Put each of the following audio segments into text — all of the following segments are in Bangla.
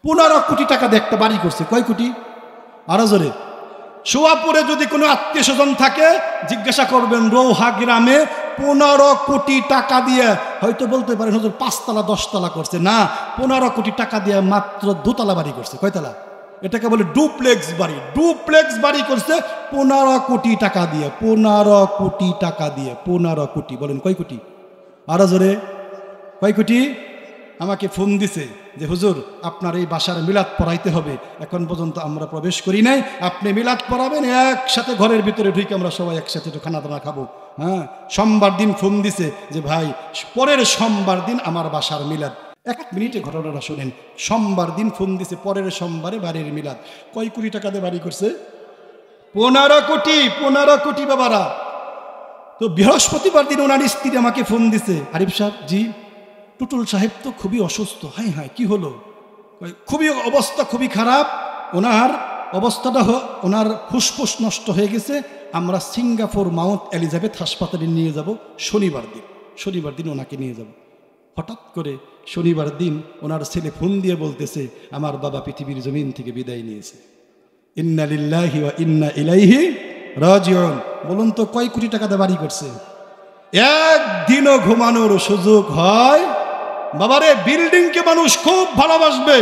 15 কোটি টাকা দিয়ে একটা বাড়ি করছে। কয় কোটি? আরো জোরে। সোয়াপুরে যদি কোনো আত্মীয় স্বজন থাকে জিজ্ঞাসা করবেন, রৌহা গ্রামে 15 কোটি টাকা দিয়ে, হয়তো বলতে পারেন হুজুর 5 তলা 10 তলা করছে, না, 15 কোটি টাকা দিয়ে মাত্র 2 তলা বাড়ি করছে। কয়তলা? এটাকে বলে ডুপ্লেক্স বাড়ি। ডুপ্লেক্স বাড়ি করছে 15 কোটি টাকা দিয়ে। 15 কোটি টাকা দিয়ে। 15 কোটি। বলেন কয় কোটি? আরো জোরে। কয় কোটি? আমাকে ফোন দিছে যে হুজুর আপনার এই বাসার মিলাদ পড়াইতে হবে, এখন পর্যন্ত আমরা প্রবেশ করি নাই, আপনি মিলাদ পড়াবেন, একসাথে ঘরের ভিতরে ঢুকে আমরা সবাই একসাথে একটু খানা দানা খাবো। হ্যাঁ, সোমবার দিন ফোন দিছে যে ভাই পরের সোমবার দিন আমার বাসার মিলাদ। 1 মিনিটে ঘটনাটা শুনেন। সোমবার দিন ফোন দিছে, পরের সোমবারে বাড়ির মিলাদ। কয় কোটি টাকা দিয়ে বাড়ি করছে? 15 কোটি। 15 কোটি বাবারা। তো বৃহস্পতিবার দিন ওনার স্ত্রী আমাকে ফোন দিছে, আরিফ সাহেব, জি টুটুল সাহেব তো খুবই অসুস্থ। হাই হাই, কি হলো? খুবই অবস্থা খুবই খারাপ, ওনার অবস্থাটা, ওনার ফুসফুস নষ্ট হয়ে গেছে, আমরা সিঙ্গাপুর মাউন্ট এলিজাবেথ হাসপাতালে নিয়ে যাব শনিবার দিন। শনিবার দিন ওনাকে নিয়ে যাব। হঠাৎ করে শনিবার দিন ওনার ছেলে ফোন দিয়ে বলতেছে আমার বাবা পৃথিবীর জমিন থেকে বিদায় নিয়েছে। ইন্না লিল্লাহি ওয়া ইন্না ইলাইহি রাজিউন। বলুন তো কয় কোটি টাকা দিয়ে বাড়ি করছে? একদিনও ঘুমানোর সুযোগ হয়? বাবারে, বিল্ডিংকে মানুষ খুব ভালোবাসবে,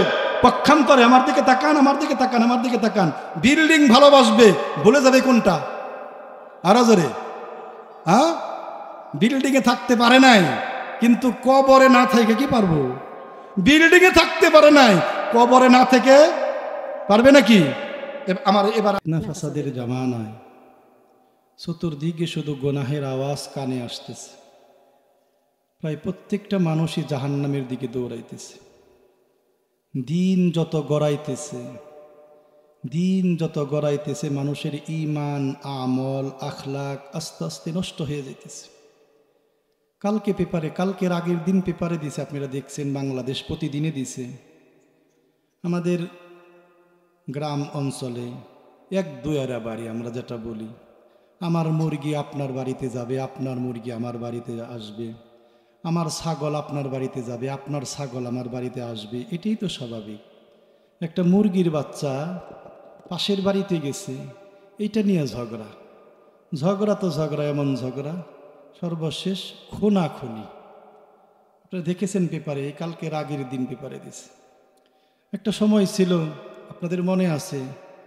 পক্ষান্তরে আমার দিকে তাকান, আমার দিকে তাকান, আমার দিকে তাকান, বিল্ডিং ভালোবাসবে, ভুলে যাবে কোনটা? আরো জোরে। হ্যাঁ, বিল্ডিংয়ে থাকতে পারে নাই, কিন্তু কবরে না থেকে কি পারবো? বিল্ডিংয়ে থাকতে পারে নাই, কবরে না থেকে পারবে নাকি? আমার এবার না ফাসাদের জামানায় চতুর্দিকে শুধু গুনাহের আওয়াজ কানে আসতেছে। প্রায় প্রত্যেকটা মানুষই জাহান্নামের দিকে দৌড়াইতেছে। দিন যত গড়াইতেছে, দিন যত গড়াইতেছে, মানুষের ঈমান, আমল, আখলাক আস্তে আস্তে নষ্ট হয়ে যাইতেছে। কালকে পেপারে, কালকের আগের দিন পেপারে দিছে, আপনারা দেখছেন, বাংলাদেশ প্রতিদিনে দিছে, আমাদের গ্রাম অঞ্চলে 1-2 বাড়ি আমরা যেটা বলি, আমার মুরগি আপনার বাড়িতে যাবে, আপনার মুরগি আমার বাড়িতে আসবে, আমার ছাগল আপনার বাড়িতে যাবে, আপনার ছাগল আমার বাড়িতে আসবে, এটাই তো স্বাভাবিক। একটা মুরগির বাচ্চা পাশের বাড়িতে গেছে, এইটা নিয়ে ঝগড়া। ঝগড়া তো ঝগড়া, এমন ঝগড়া সর্বশেষ খুনাখুনি। আপনারা দেখেছেন পেপারে, কালকের আগের দিন পেপারে দিছে। একটা সময় ছিল, আপনাদের মনে আছে,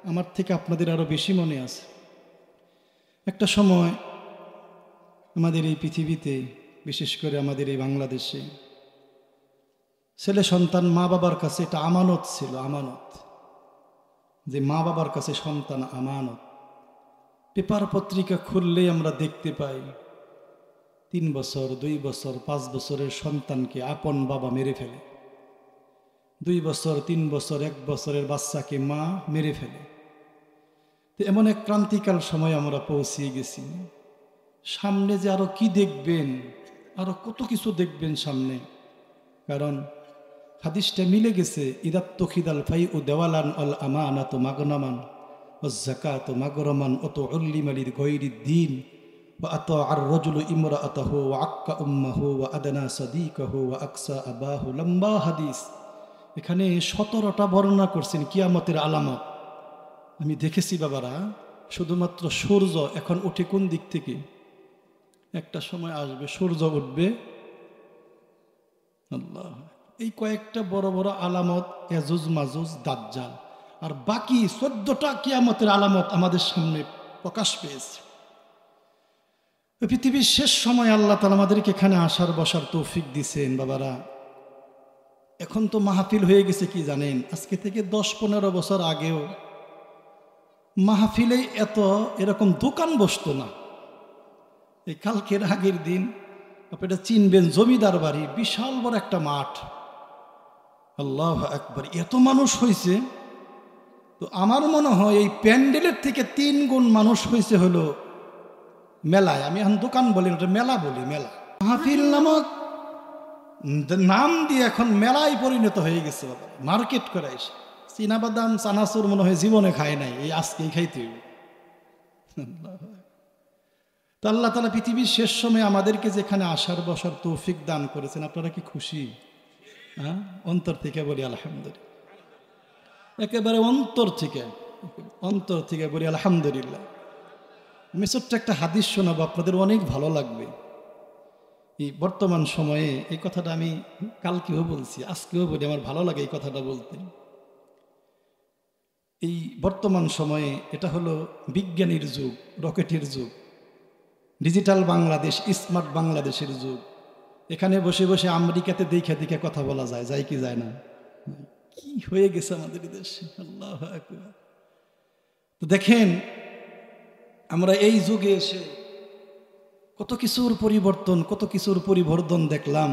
আমার থেকে আপনাদের আরো বেশি মনে আছে, একটা সময় আমাদের এই পৃথিবীতে, বিশেষ করে আমাদের এই বাংলাদেশে, ছেলে সন্তান মা বাবার কাছে এটা আমানত ছিল, আমানত, যে মা বাবার কাছে সন্তান আমানত। পেপার পত্রিকা খুললেই আমরা দেখতে পাই 3 বছর, 2 বছর, 5 বছরের সন্তানকে আপন বাবা মেরে ফেলে। 2 বছর, 3 বছর, 1 বছরের বাচ্চাকে মা মেরে ফেলে। তো এমন এক ক্রান্তিকাল সময় আমরা পৌঁছিয়ে গেছি। সামনে যে আরো কি দেখবেন, আরো কত কিছু দেখবেন সামনে। কারণ হাদিসটা মিলে গেছে, ইদাত তখিদাল ফাই ও দেওয়ালান আল আমানাত মাগনামান ও যাকাত মাগরমান অত উল্লিমালির গৈরিদ দিন বা আত আর রজুল ইমরাআতাহু ওয়া আক্কা উম্মাহু ওয়া আদনা সাদিকাহু ওয়া আকসা আবাহু। লম্বা হাদিস, এখানে 17টা বর্ণনা করছেন কিয়ামতের আলামত। আমি দেখেছি বাবারা, শুধুমাত্র সূর্য এখন উঠে কোন দিক থেকে, একটা সময় আসবে সূর্য উঠবে, আল্লাহ, এই কয়েকটা বড় বড় আলামত, ইয়াজুজ মাজুজ দাজ্জাল, আর বাকি 14টা কিয়ামতের আলামত আমাদের সামনে প্রকাশ পেয়েছে। পৃথিবীর শেষ সময় আল্লাহ তাআলা আমাদেরকে এখানে আসার বসার তৌফিক দিয়েছেন। বাবারা, এখন তো মাহফিল হয়ে গেছে কি জানেন, আজকে থেকে 10-15 বছর আগেও মাহফিলে এরকম দোকান বসতো না। এই কালকের আগের দিন আপনারা চিনবেন, জমিদার বাড়ি, বিশাল বড় একটা মাঠ, আল্লাহু আকবার, এত মানুষ হয়েছে। তো আমার মনে হয় এই প্যান্ডেলের থেকে 3 গুণ মানুষ হয়েছে হলো মেলায়। আমি এখন দোকান বলি, ওটা মেলা বলি, মেলা। মাহফিল নামক নাম দিয়ে এখন মেলায় পরিণত হয়ে গেছে। বাবা, মার্কেট করে এসে চীনাবাদাম চানাচুর মনে হয় জীবনে খায় নাই, এই আজকেই খাইতে হবে। তো আল্লাহ তাআলা পৃথিবীর শেষ সময় আমাদেরকে যেখানে আসার বসার তৌফিক দান করেছেন, আপনারা কি খুশি? হ্যাঁ, অন্তর থেকে বলি আলহামদুলিল্লাহ। একেবারে অন্তর থেকে বলি আলহামদুলিল্লাহ। আমি ছোট্ট একটা হাদিস শোনাবো, আপনাদের অনেক ভালো লাগবে। এই বর্তমান সময়ে এই কথাটা আমি কালকেও বলছি, আজকেও বলি, আমার ভালো লাগে এই কথাটা বলতে। এই বর্তমান সময়ে এটা হলো বিজ্ঞানীর যুগ, রকেটের যুগ, ডিজিটাল বাংলাদেশ, স্মার্ট বাংলাদেশের যুগ। এখানে বসে বসে আমেরিকাতে দেখে দেখে কথা বলা যায় কি যায় না? কি হয়ে গেছে আমাদের দেশে, আল্লাহু আকবার। তো দেখেন, আমরা এই যুগে এসে কত কিছুর পরিবর্তন, কত কিছুর পরিবর্তন দেখলাম।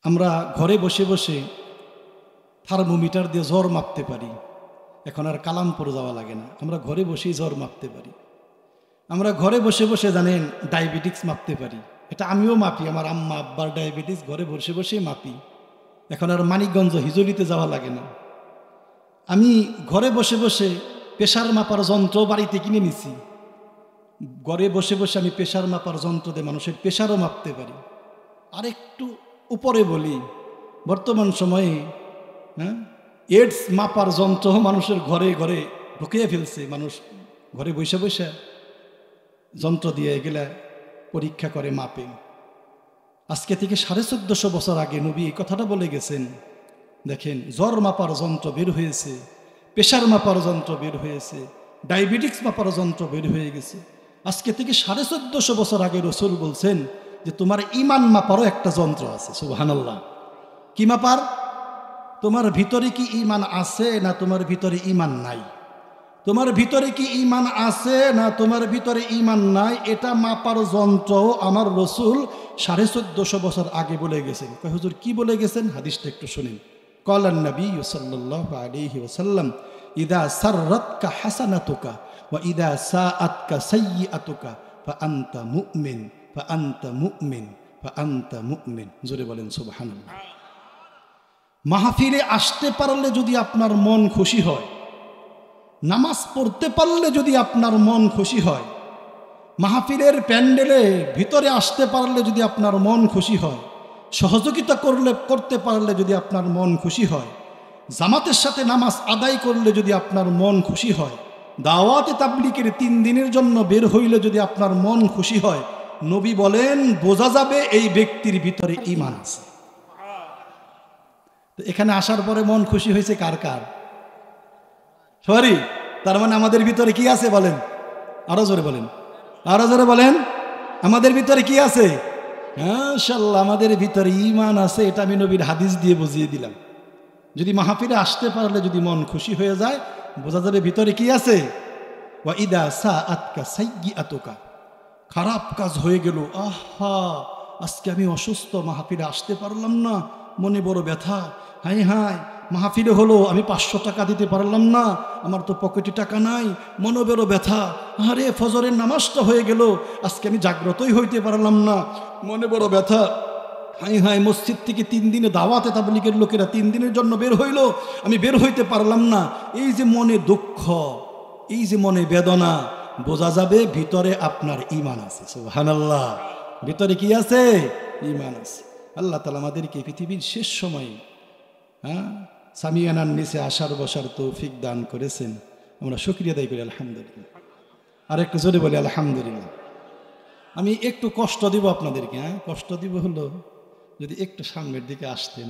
আমরা ঘরে বসে বসে থার্মোমিটার দিয়ে জ্বর মাপতে পারি। এখন আর কালামপুর যাওয়া লাগে না, আমরা ঘরে বসেই জ্বর মাপতে পারি। আমরা ঘরে বসে বসে জানেন ডায়াবেটিক্স মাপতে পারি। এটা আমিও মাপি, আমার আম্মা আব্বার ডায়াবেটিস ঘরে বসে বসেই মাপি। এখন আর মানিকগঞ্জ হিজলিতে যাওয়া লাগে না। আমি ঘরে বসে বসে প্রেশার মাপার যন্ত্র বাড়িতে কিনে নিছি। ঘরে বসে বসে আমি প্রেশার মাপার যন্ত্র দিয়ে মানুষের প্রেশারও মাপতে পারি। আর একটু উপরে বলি, বর্তমান সময়ে এডস মাপার যন্ত্র মানুষের ঘরে ঘরে ঢুকিয়ে ফেলছে। মানুষ ঘরে বসে বসে যন্ত্র দিয়ে এগুলা পরীক্ষা করে, মাপে। আজকে থেকে 1450 বছর আগে নবী এই কথাটা বলে গেছেন। দেখেন, জ্বর মাপার যন্ত্র বের হয়েছে, প্রেশার মাপার যন্ত্র বের হয়েছে, ডায়াবেটিক্স মাপার যন্ত্র বের হয়ে গেছে। আজকে থেকে 1450 বছর আগে রাসূল বলছেন যে তোমার ঈমান মাপারও একটা যন্ত্র আছে। সুবহানাল্লাহ। কি মাপার? তোমার ভিতরে কি ঈমান আছে না তোমার ভিতরে ঈমান নাই? তোমার ভিতরে কি ঈমান আছে না তোমার ভিতরে ঈমান নাই, এটা মাপার যন্ত্র আমার রাসূল 1450 বছর আগে বলে গেছেন। কয় হুজুর কি বলে গেছেন? হাদিসটা একটু শুনেন। ক্বালান নবী সাল্লাল্লাহু আলাইহি ওয়াসাল্লাম, ইযা সাররাতকা হাসানাতুকা ওয়া ইযা সাআতকা সাইয়্যাতুকা ফাআনতা মুমিন, ফাআনতা মুমিন, ফাআনতা মুমিন। জোরে বলেন সুবহানাল্লাহ। মাহফিলে আসতে পারলে যদি আপনার মন খুশি হয়, নামাজ পড়তে পারলে যদি আপনার মন খুশি হয়, মাহফিলের প্যান্ডেলে ভিতরে আসতে পারলে যদি আপনার মন খুশি হয়, সহযোগিতা করতে পারলে যদি আপনার মন খুশি হয়, জামাতের সাথে নামাজ আদায় করলে যদি আপনার মন খুশি হয়, দাওয়াতে তাবলীগের 3 দিনের জন্য বের হইলে যদি আপনার মন খুশি হয়, নবী বলেন বোঝা যাবে এই ব্যক্তির ভিতরে ঈমান আছে। তো এখানে আসার পরে মন খুশি হয়েছে কার কার? সরি, তার মানে আমাদের ভিতরে কি আছে বলেন? আরো জোরে বলেন, আরো জোরে বলেন। আমাদের ভিতরে কি আছে? মাশাআল্লাহ, আমাদের ভিতরে ঈমান আছে। এটা আমি নবীর হাদিস দিয়ে বুঝিয়ে দিলাম। যদি মাহফিলে আসতে পারলে যদি মন খুশি হয়ে যায়, বোঝা যাবে ভিতরে কি আছে। ওয়া ইদা সাআতকা সাইয়্যাতুকা, খারাপ কাজ হয়ে গেল, আহা আজকে আমি অসুস্থ, মাহফিলে আসতে পারলাম না, মনে বড় ব্যথা, হাই হাই মাহফিলে হলো আমি 500 টাকা দিতে পারলাম না, আমার তো পকেটে টাকা নাই, মনে বড় ব্যথা, আরে ফজরের নামাজটা হয়ে গেল, আজকে আমি জাগ্রতই হইতে পারলাম না, মনে বড় ব্যথা, হাই হাই মসজিদ থেকে 3 দিনে দাওয়াতে তাবলীগের লোকেরা 3 দিনের জন্য বের হইল, আমি বের হইতে পারলাম না। এই যে মনে দুঃখ, এই যে মনে বেদনা, বোঝা যাবে ভিতরে আপনার ঈমান আছে। সুবহানাল্লাহ। ভিতরে কি আছে? ঈমান আছে। আল্লাহ তাআলা আমাদেরকে পৃথিবীর শেষ সময়ে সামিয়ানার নিচে আসার বসার তৌফিক দান করেছেন। আমরা শুকরিয়া আদায় করি আলহামদুলিল্লাহ। আর একটু জোরে বলি আলহামদুলিল্লাহ। আমি একটু কষ্ট দিব আপনাদেরকে, কষ্ট দিব হলো যদি একটু সামনের দিকে আসতেন,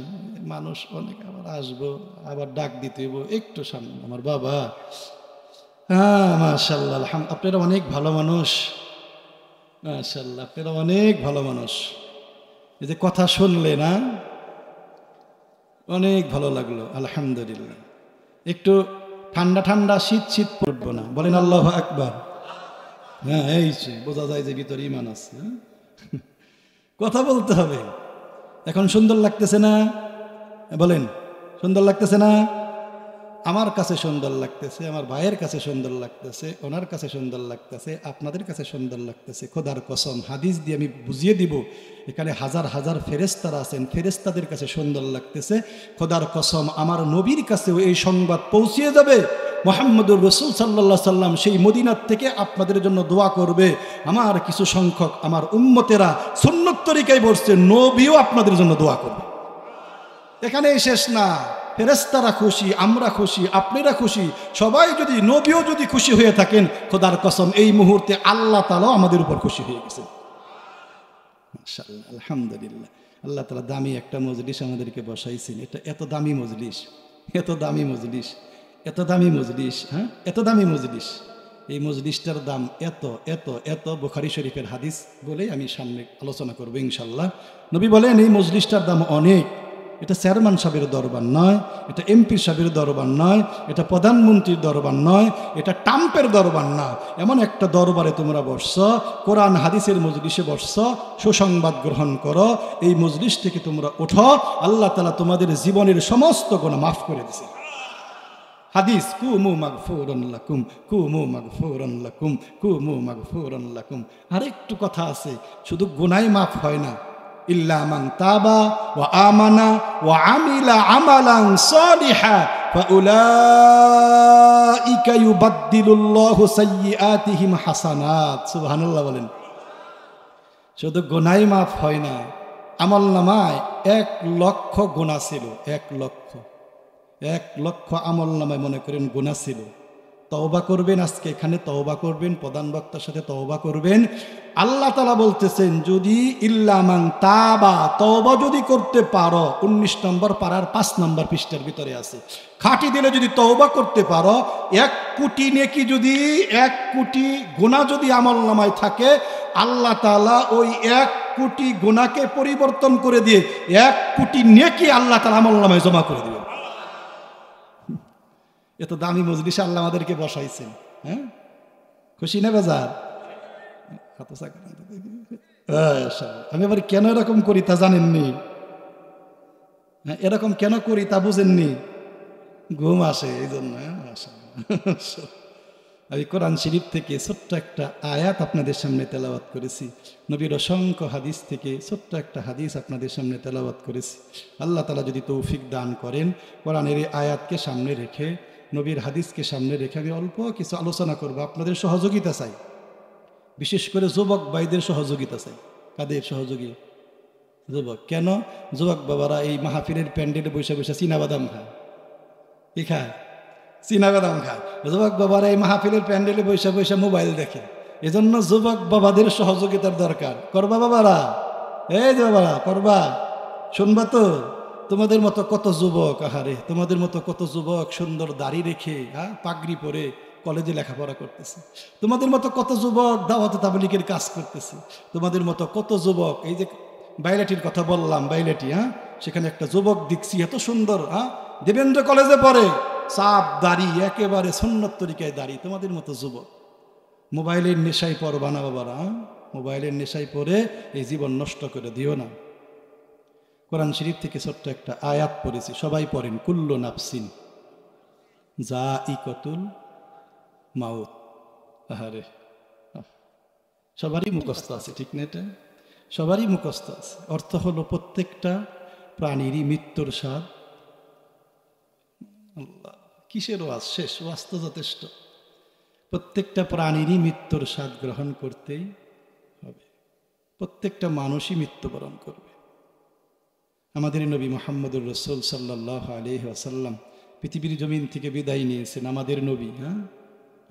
মানুষ অনেক আবার আসবো, আবার ডাক দিতে হইব, একটু সামনে। আমার বাবা, মাশাআল্লাহ, আপনারা অনেক ভালো মানুষ, মাশাআল্লাহ, আপনারা অনেক ভালো মানুষ। এই যে কথা শুনলে না, অনেক ভালো লাগলো আলহামদুলিল্লাহ। একটু ঠান্ডা ঠান্ডা শীত শীত পড়বো না, বলেন আল্লাহু আকবার। এই বোঝা যায় যে ভিতরে ঈমান আছে। কথা বলতে হবে। এখন সুন্দর লাগতেছে না? বলেন সুন্দর লাগতেছে না? আমার কাছে সুন্দর লাগতেছে, আমার ভাইয়ের কাছে সুন্দর লাগতেছে, ওনার কাছে সুন্দর লাগতেছে, আপনাদের কাছে সুন্দর লাগতেছে। খোদার কসম, হাদিস দিয়ে আমি বুঝিয়ে দিব, এখানে হাজার হাজার ফেরেশতারা আছেন, ফেরেশতাদের কাছে সুন্দর লাগতেছে। খোদার কসম, আমার নবীর কাছেও এই সংবাদ পৌঁছিয়ে যাবে। মুহাম্মদুর রাসূল সাল্লাল্লাহু আলাইহি সাল্লাম সেই মদিনার থেকে আপনাদের জন্য দোয়া করবে। আমার কিছু সংখ্যক আমার উম্মতেরা সুন্নত তরিকায় বসছে, নবীও আপনাদের জন্য দোয়া করবে। এখানেই শেষ না, ফেরেশতারা খুশি, আমরা খুশি, আপনারা খুশি, সবাই যদি, নবীও যদি খুশি হয়ে থাকেন, খোদার কসম এই মুহূর্তে আল্লাহ তাআলা আমাদের উপর খুশি হয়ে গেছেন। মাশাআল্লাহ, আলহামদুলিল্লাহ। আল্লাহ তাআলা দামি একটা মজলিস আমাদেরকে বসাইছেন। এটা এত দামি মজলিস, এত দামি মজলিস, এত দামি মজলিস, হ্যাঁ, এত দামি মজলিস। এই মজলিসটার দাম এত এত এত, বুখারী শরীফের হাদিস বলে আমি সামনে আলোচনা করবো ইনশাল্লাহ। নবী বলেন এই মজলিসটার দাম অনেক। এটা চেয়ারম্যান সাহেবের দরবার নয়, এটা এমপি সাহেবের দরবার নয়, এটা প্রধানমন্ত্রীর দরবার নয়, এটা ট্রাম্পের দরবার না। এমন একটা দরবারে তোমরা বসছ, কোরআন হাদিসের মজলিসে বসছ, সুসংবাদ গ্রহণ করো, এই মজলিস থেকে তোমরা ওঠো, আল্লাহ তাআলা তোমাদের জীবনের সমস্ত গুনাহ মাফ করে দিয়েছে। হাদিস, কুমু মাগফুরান লাকুম, কুমু মাগফুরান লাকুম, কুমু মাগফুরান লাকুম। আরেকটু কথা আছে, শুধু গুনাহ মাফ হয় না, ইল্লা মান তাবা ওয়া আমানা ওয়া আমিলা আমালান সালিহা ফাউলাইকা ইউবাদদিলুল্লাহু সাইয়্যাতিহিম হাসানাত। সুবহানাল্লাহ বলেন। শুধু গুনাহ মাফ হয় না, আমলনামায় 1,00,000 গুনাহ ছিল, 1,00,000 আমলনামায় মনে করেন গুনাহ ছিল। তওবা করবেন, আজকে এখানে তওবা করবেন, প্রধান বক্তার সাথে তওবা করবেন। আল্লাহ তাআলা বলতেছেন যদি ইল্লা মান তাবা, তওবা যদি করতে পারো, 19 নম্বর পারার 5 নম্বর পৃষ্ঠার ভিতরে আছে, খাঁটি দিলে যদি তওবা করতে পারো, 1 কোটি নেকি যদি, 1 কোটি গুনাহ যদি আমলনামায় থাকে, আল্লাহ তাআলা ওই 1 কোটি গুনাহকে পরিবর্তন করে দিয়ে 1 কোটি নেকি আল্লাহ তাআলা আমলনামায় জমা করে দিবেন। এত দামি মজলিসে আল্লাহ আমাদেরকে বসাইছেন, হ্যাঁ, খুশি না বেজার? আমি আবার কেন এরকম করি তা জানেননি, হ্যাঁ, এরকম কেন করি তা বুঝেননি? ঘুম আসে এই জন্য। আমি কোরআন শরীফ থেকে ছোট্ট একটা আয়াত আপনাদের সামনে তেলাওয়াত করেছি, নবীর অসংখ্য হাদিস থেকে ছোট্ট একটা হাদিস আপনাদের সামনে তেলাওয়াত করেছি। আল্লাহ তাআলা যদি তৌফিক দান করেন, কোরআনের এই আয়াতকে সামনে রেখে, নবীর হাদিসকে সামনে রেখে আমি অল্প কিছু আলোচনা করব। আপনাদের সহযোগিতা চাই, বিশেষ করে যুবক ভাইদের সহযোগিতা চাই। কাদের সহযোগী? যুবক। কেন? যুবক বাবারা এই মাহফিলের প্যান্ডেলে বসে বসে চীনাবাদাম খায়, কি খায়? চীনাবাদাম খায়। যুবক বাবারা এই মাহফিলের প্যান্ডেলে বসে বসে মোবাইল দেখে। এজন্য যুবক বাবাদের সহযোগিতার দরকার। করবা বাবারা? এই যে বাবারা করবা, শুনবা তো? তোমাদের মতো কত যুবক, আহারে তোমাদের মতো কত যুবক সুন্দর দাড়ি রেখে, হ্যাঁ, পাগড়ি পরে কলেজে লেখাপড়া করতেছে। তোমাদের মতো কত যুবক দাওয়াতে তাবলীগের কাজ করতেছে। তোমাদের মতো কত যুবক, এই যে বাইলাটির কথা বললাম, বাইলাটি, হ্যাঁ, সেখানে একটা যুবক দেখছি এত সুন্দর, হ্যাঁ, দেবেন্দ্র কলেজে পড়ে, চাপ দাড়ি, একেবারে সুন্নত তরিকায় দাড়ি। তোমাদের মতো যুবক মোবাইলের নেশায় পড়বা না বাবারা, মোবাইলের নেশায় পড়ে এই জীবন নষ্ট করে দিও না। কোরআন শরীফ থেকে ছোট্ট একটা আয়াত পড়েছি, সবাই পড়েন, কুল্লু নাফসিন যায়িকাতুল মাউত। আহারে, সবারই মুখস্থ আছে, ঠিক না? এটা সবারই মুখস্থ আছে। অর্থ হলো প্রত্যেকটা প্রাণীরই মৃত্যুর স্বাদ। আল্লাহ, কিসের ওয়াজ শেষ? ওয়াজ তো যথেষ্ট। প্রত্যেকটা প্রাণীরই মৃত্যুর স্বাদ গ্রহণ করতেই হবে। প্রত্যেকটা মানুষই মৃত্যুবরণ করবে। আমাদের নবী মুহাম্মদুর রাসূল সাল্লাল্লাহু আলাইহি ওয়াসাল্লাম পৃথিবীর জমিন থেকে বিদায় নিয়েছেন। আমাদের নবী, হ্যাঁ,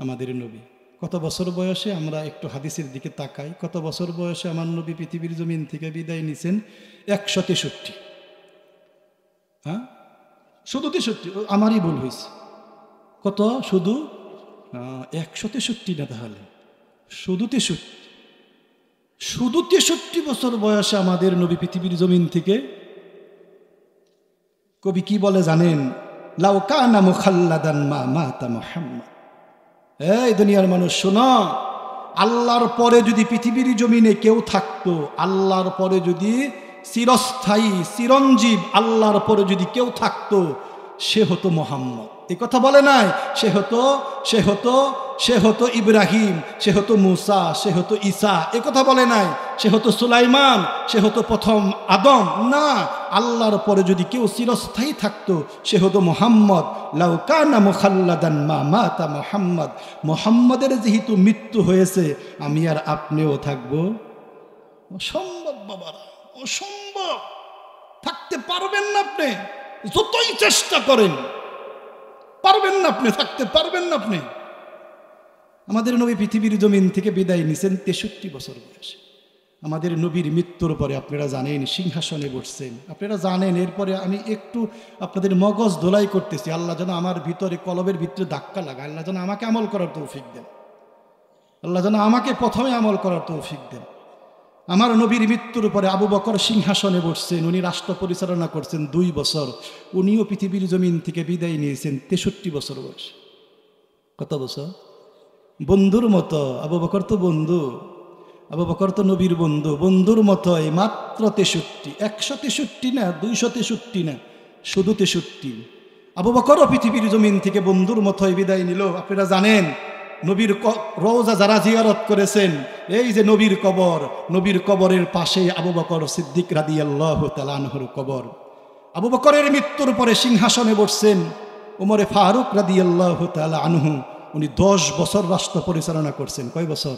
আমাদের নবী কত বছর বয়সে? আমরা একটু হাদিসের দিকে তাকাই। কত বছর বয়সে আমার নবী পৃথিবীর জমিন থেকে বিদায় নিয়েছেন? 163। হ্যাঁ, শুধু 63, আমারই ভুল হয়েছে। কত? শুধু 163 না, তাহলে শুধু 63। শুধু 63 বছর বয়সে আমাদের নবী পৃথিবীর জমিন থেকে। কবি কি বলে জানেন? লাউ কানা মুখাল্লাদান মা মাতা মুহাম্মদ। এই দুনিয়ার মানুষ শোনো, আল্লাহর পরে যদি পৃথিবীর জমিনে কেউ থাকতো, আল্লাহর পরে যদি চিরস্থায়ী চিরঞ্জীব আল্লাহর পরে যদি কেউ থাকতো, সে হতো মুহাম্মদ। এই কথা বলে নাই সে হতো ইব্রাহিম, সে হতো মুসা, সে হতো ঈসা, এ কথা বলে নাই। সে হতো সুলাইমান, সে হতো প্রথম আদম। না, আল্লাহর পরে যদি কেউ চিরস্থায়ী থাকতো, সে হতো মুহাম্মদ। লাউ কানা মুখাল্লাদান মা মাতা মুহাম্মদ। মুহাম্মদের যেহেতু মৃত্যু হয়েছে, আমি আর আপনিও থাকবো? অসম্ভব বাবারা, অসম্ভব। থাকতে থাকতে পারবেন না আপনি, যতই চেষ্টা করেন পারবেন না আপনি, থাকতে পারবেন না আপনি। আমাদের নবী পৃথিবীর জমিন থেকে বিদায় নিছেন 63 বছর বয়সে। আমাদের নবীর মৃত্যুর পরে আপনারা জানেন সিংহাসনে বসছেন, আপনারা জানেন। এরপরে আমি একটু আপনাদের মগজ ধোলাই করতেছি, আল্লাহ যেন আমার ভিতরে কলবের ভিতরে ধাক্কা লাগায়, আল্লাহ যেন আমাকে আমল করার তৌফিক দেন, আল্লাহ যেন আমাকে প্রথমে আমল করার তৌফিক দেন। আমার নবীর মৃত্যুর পরে আবু বকর সিংহাসনে বসছেন, উনি রাষ্ট্র পরিচালনা করছেন 2 বছর। উনিও পৃথিবীর জমিন থেকে বিদায় নিয়েছেন 63 বছর বয়স। কত বছর? বন্ধুর মতো। আবু বকর তো বন্ধু, আবু বকর তো নবীর বন্ধু, বন্ধুর মতোই মাত্র 63, 163 না, 263 না, শুধু 63। আবু বকরও পৃথিবীর জমিন থেকে বন্ধুর মতোই বিদায় নিল। আপনারা জানেন নবীর রওজা যারা জিয়ারত করেছেন, এই যে নবীর কবর, নবীর কবরের পাশে আবু বকর সিদ্দিক রাদিয়াল্লাহু তাআলা আনহুর কবর। আবু বকরের মৃত্যুর পরে সিংহাসনে বসছেন ওমরে ফারুক রাদিয়াল্লাহু তাআলা আনহু। উনি 10 বছর রাষ্ট্র পরিচালনা করছেন। কয় বছর?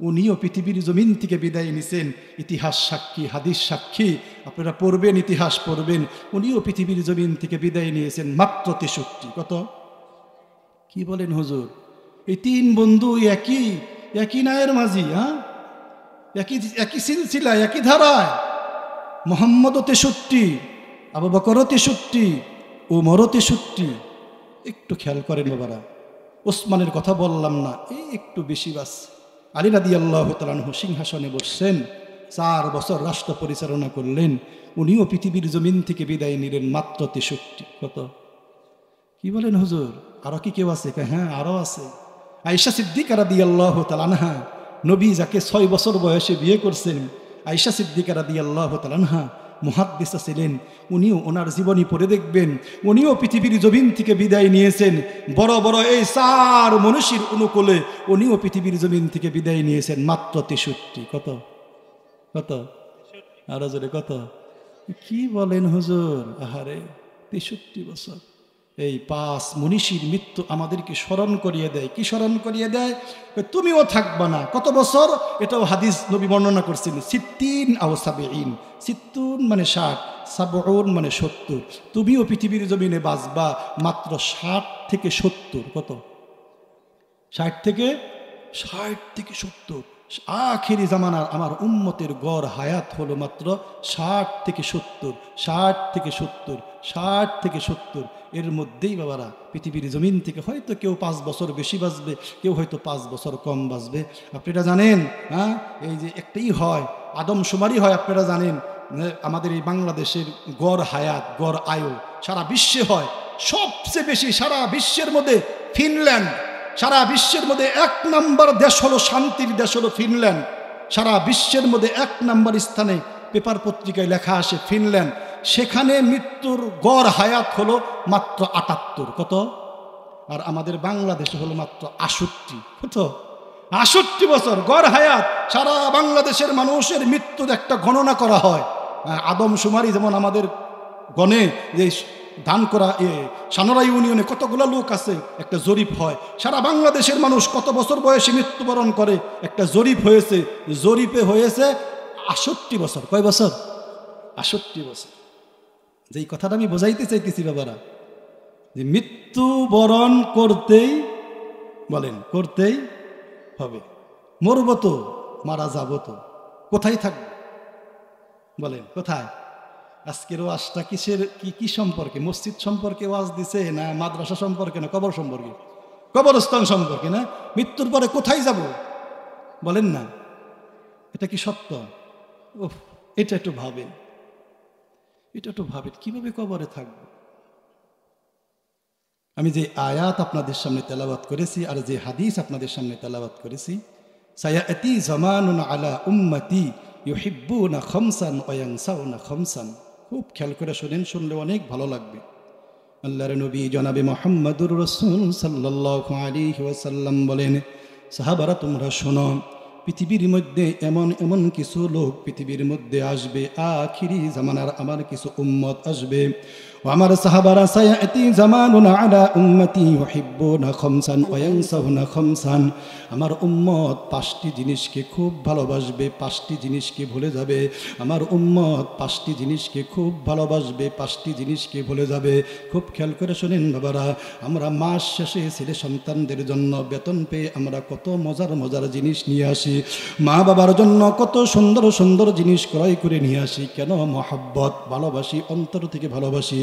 উনিও পৃথিবীর জমিন থেকে বিদায় নিছেন। ইতিহাস সাক্ষী, হাদিস সাক্ষী, আপনারা পড়বেন, ইতিহাস পড়বেন। উনিও পৃথিবীর জমিন থেকে বিদায় নিয়েছেন মাত্র 63। কত? কি বলেন হুজুর? এই 3 বন্ধু একই নায়ের মাঝি, হ্যাঁ, একই সিলসিলা, একই ধারায়। মোহাম্মদও 63, আবু বকরও 63, উমরও 63। একটু খেয়াল করেন বাবারা, ওসমানের কথা বললাম না, এই একটু বেশি বাস। আলী রাদিয়াল্লাহু তাআলা আনহু সিংহাসনে বসছেন, 4 বছর রাষ্ট্র পরিচালনা করলেন। উনিও পৃথিবীর জমিন থেকে বিদায় নিলেন মাত্র 63। কত? কি বলেন হুজুর? আরো কি কেউ আছে? হ্যাঁ, আরো আছে। আয়েশা সিদ্দিকা রাদিয়াল্লাহু তাআলা আনহা, নবী যাকে 6 বছর বয়সে বিয়ে করছেন, আয়েশা সিদ্দিকা রাদিয়াল্লাহু তাআলা আনহা মুহাদ্দিসা ছিলেন। উনিও ওনার জীবনী পড়ে দেখবেন, উনিও পৃথিবীর জমিন থেকে বিদায় নিয়েছেন বড় বড় এই 4 মনীষীর অনুকূলে। উনিও পৃথিবীর জমিন থেকে বিদায় নিয়েছেন মাত্র 63। কত? কত? আরো জোরে কত? কি বলেন হুজুর? আহারে, 63 বছর। এই 5 মনীষীর মৃত্যু আমাদেরকে স্মরণ করিয়ে দেয়। কি স্মরণ করিয়ে দেয়? তুমিও থাকবা না। কত বছর? এটাও হাদিস নবী বর্ণনা করছেন, 60 আও 70। 60 মানে 60, 70 মানে 70। তুমিও পৃথিবীর জমিনে বাঁচবা মাত্র 60 থেকে 70। কত? 60 থেকে 70। আখিরি জামানার আমার উম্মতের গড় হায়াত হলো মাত্র 60 থেকে 70, 60 থেকে 70, 60 থেকে 70। এর মধ্যেই বাবারা পৃথিবীর জমিন থেকে হয়তো কেউ 5 বছর বেশি বাঁচবে, কেউ হয়তো 5 বছর কম বাঁচবে। আপনারা জানেন, হ্যাঁ, এই যে একটাই হয়, আদমশুমারি হয়। আপনারা জানেন আমাদের এই বাংলাদেশের গড় হায়াত, গড় আয়ু সারা বিশ্বে হয় সবচেয়ে বেশি। সারা বিশ্বের মধ্যে ফিনল্যান্ড, সারা বিশ্বের মধ্যে 1 নম্বর দেশ হলো, শান্তির দেশ হলো ফিনল্যান্ড। সারা বিশ্বের মধ্যে 1 নম্বর স্থানে পেপার পত্রিকায় লেখা আসে ফিনল্যান্ড। সেখানে মৃত্যুর গড় হায়াত হলো মাত্র 78। কত? আর আমাদের বাংলাদেশে হলো মাত্র 68। কত? 68 বছর গড় হায়াত। সারা বাংলাদেশের মানুষের মৃত্যুর একটা গণনা করা হয়। আদমশুমারি যেমন আমাদের গণে, যে দান করা সানোরা ইউনিয়নে কতগুলো লোক আছে, একটা জরিপ হয় সারা বাংলাদেশের মানুষ কত বছর বয়সে মৃত্যুবরণ করে। একটা জরিপ হয়েছে, জরিপে হয়েছে 68 বছর। কয় বছর? 68 বছর। যেই কথাটা আমি বোঝাইতে চাইতেছি বাবারা, যে মৃত্যুবরণ করতেই, বলেন, করতেই হবে। মরব তো, মারা যাব তো, কোথায় থাকবো? বলেন কোথায়? আজকের ওয়াজটা কিসের, কি সম্পর্কে? মসজিদ সম্পর্কে ওয়াজ দিছে, না মাদ্রাসা সম্পর্কে, না কবর সম্পর্কে? কবরস্থান সম্পর্কে না? মৃত্যুর পরে কোথায় যাব বলেন না? এটা কি সত্য? এটা একটু ভাবেন, এটা একটু ভাবেন, কিভাবে কবরে থাকবো? আমি যে আয়াত আপনাদের সামনে তেলাওয়াত করেছি আর যে হাদিস আপনাদের সামনে তেলাওয়াত করেছি, সায়াতি জামানুন আলা উম্মতি ইউহিব্বুনা খামসান ওয়া ইয়ানসাউনা খামসান। খুব খেয়াল করে শুনেন, শুনলে অনেক ভালো লাগবে। আল্লাহর নবী জনাবে মুহাম্মদুর রাসূল সাল্লাল্লাহু আলাইহি ওয়াসাল্লাম বলেন, সাহাবারা তোমরা শোনো, পৃথিবীর মধ্যে এমন এমন কিছু লোক পৃথিবীর মধ্যে আসবে, আখিরি জামানার আমার কিছু উম্মত আসবে। আমার সাহাবারা সায়াতি জামানুন আলা উম্মতি ইউহিব্বুনা খামসান ওয়া ইয়ানসাউনা খামসান, আমার উম্মত পাঁচটি জিনিসকে খুব ভালোবাসবে, পাঁচটি জিনিসকে ভুলে যাবে। আমার উম্মত পাঁচটি জিনিসকে খুব ভালোবাসবে, পাঁচটি জিনিসকে ভুলে যাবে। খুব খেয়াল করে শোনেন বাবারা, আমরা মাস শেষে ছেলে সন্তানদের জন্য বেতন পেয়ে আমরা কত মজার মজার জিনিস নিয়ে আসি, মা বাবার জন্য কত সুন্দর সুন্দর জিনিস ক্রয় করে নিয়ে আসি। কেন? মহব্বত, ভালোবাসি, অন্তর থেকে ভালোবাসি।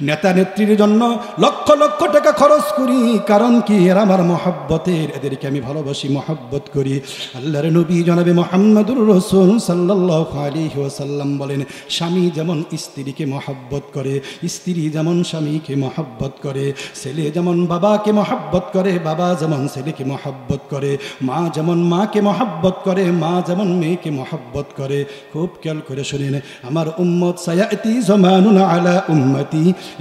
নেতা নেত্রীর জন্য লক্ষ লক্ষ টাকা খরচ করি, কারণ কি? এরা আমার মহব্বতের, এদেরকে আমি ভালোবাসি, মহব্বত করি। আল্লাহর নবী জনাবে মুহাম্মদুর রাসূল সাল্লাল্লাহু আলাইহি ওয়াসাল্লাম বলেন, স্বামী যেমন স্ত্রীকে মহব্বত করে, স্ত্রী যেমন স্বামীকে মহব্বত করে, ছেলে যেমন বাবাকে মহব্বত করে, বাবা যেমন ছেলেকে মহব্বত করে, মা যেমন মাকে মহব্বত করে, মা যেমন মেয়েকে মহব্বত করে। খুব খেয়াল করে শুনেন, আমার উম্মত সায়াতি জামানুন আলা উম্মতি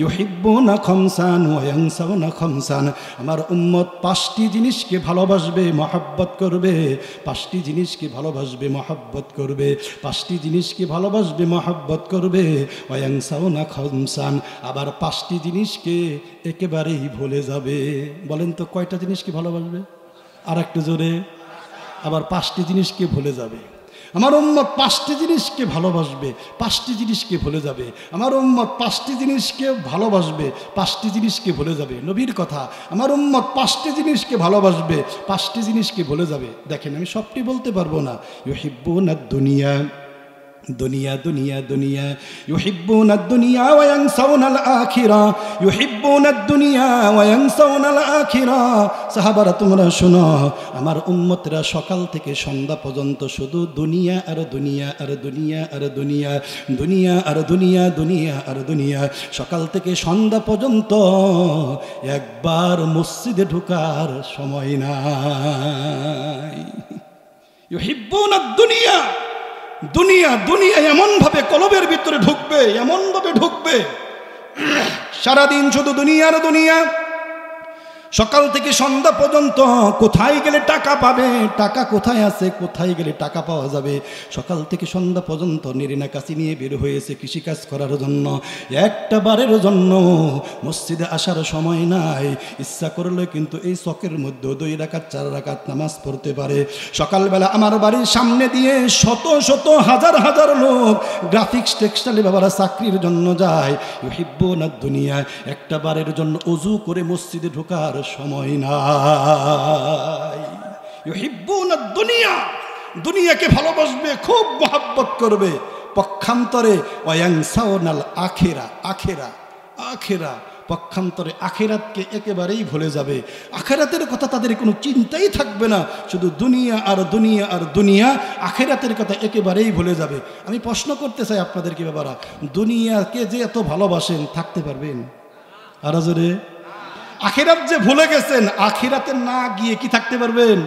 ইউহিব্বুনা খামসান ওয়া ইয়ানসাউনা খামসান, আমার উম্মত পাঁচটি জিনিসকে ভালোবাসবে, মহব্বত করবে, পাঁচটি জিনিসকে ভালোবাসবে, মহব্বত করবে, পাঁচটি জিনিসকে ভালোবাসবে, মহব্বত করবে। ওয়া ইয়ানসাউনা খামসান, আবার পাঁচটি জিনিসকে একেবারেই ভুলে যাবে। বলেন তো কয়টা জিনিসকে ভালোবাসবে? আর একটু জোরে। আবার পাঁচটি জিনিসকে ভুলে যাবে। আমার উম্মত পাঁচটি জিনিসকে ভালোবাসবে, পাঁচটি জিনিসকে ভুলে যাবে। আমার উম্মত পাঁচটি জিনিসকে ভালোবাসবে, পাঁচটি জিনিসকে ভুলে যাবে। নবীর কথা, আমার উম্মত পাঁচটি জিনিসকে ভালোবাসবে, পাঁচটি জিনিসকে ভুলে যাবে। দেখেন, আমি সবটি বলতে পারবো না। ইউহিব্বুনাদ দুনিয়া, দুনিয়া দুনিয়া দুনিয়া, ইউহিব্বুনাদ দুনিয়া ওয়া ইয়ানসাউনাল আখিরা, ইউহিব্বুনাদ দুনিয়া ওয়া ইয়ানসাউনাল আখিরা। সাহাবারা তোমরা শোনো, আমার উম্মতরা সকাল থেকে সন্ধ্যা পর্যন্ত শুধু দুনিয়া আর দুনিয়া আর দুনিয়া আর দুনিয়া, দুনিয়া আর দুনিয়া, দুনিয়া আর দুনিয়া। সকাল থেকে সন্ধ্যা পর্যন্ত একবার মসজিদে ঢোকার সময় নাই। ইউহিব্বুনাদ দুনিয়া, দুনিয়া দুনিয়া এমনভাবে কলবের ভিতরে ঢুকবে, এমনভাবে ঢুকবে, সারাদিন শুধু দুনিয়ার দুনিয়া। সকাল থেকে সন্ধ্যা পর্যন্ত কোথায় গেলে টাকা পাবে, টাকা কোথায় আছে, কোথায় গেলে টাকা পাওয়া যাবে। সকাল থেকে সন্ধ্যা পর্যন্ত নেরিনা কাছি নিয়ে বের হয়েছে কৃষিকাজ করার জন্য, একটা বারের জন্য মসজিদে আসার সময় নাই। ইচ্ছা করলে কিন্তু এই চকের মধ্যে 2 রাকাত 4 রাকাত নামাজ পড়তে পারে। সকালবেলা আমার বাড়ির সামনে দিয়ে শত শত হাজার হাজার লোক গ্রাফিক্স টেক্সটাইলে বাবারা চাকরির জন্য যায়। ইউহিব্বুনাদ দুনিয়া, একটা বারের জন্য ওযু করে মসজিদে ঢোকার সময় নাই। ইউহিব্বুনাদ দুনিয়া, দুনিয়াকে ভালোবাসবে, খুব মহব্বত করবে। পক্ষান্তরে ওয়া ইয়ানসাউনাল আখিরা, আখিরা আখিরা, পক্ষান্তরে আখিরাতকে একেবারেই ভুলে যাবে। আখিরাতের কথা তাদের কোনো চিন্তাই থাকবে না, শুধু দুনিয়া আর দুনিয়া আর দুনিয়া। আখিরাতের কথা একেবারেই ভুলে যাবে। আমি প্রশ্ন করতে চাই আপনাদেরকে বাবারা, দুনিয়াকে যে এত ভালোবাসেন, থাকতে পারবেন? আর জোরে। আখিরাত যে ভুলে গেছেন, আখিরাতে না গিয়ে কি থাকতে পারবেন?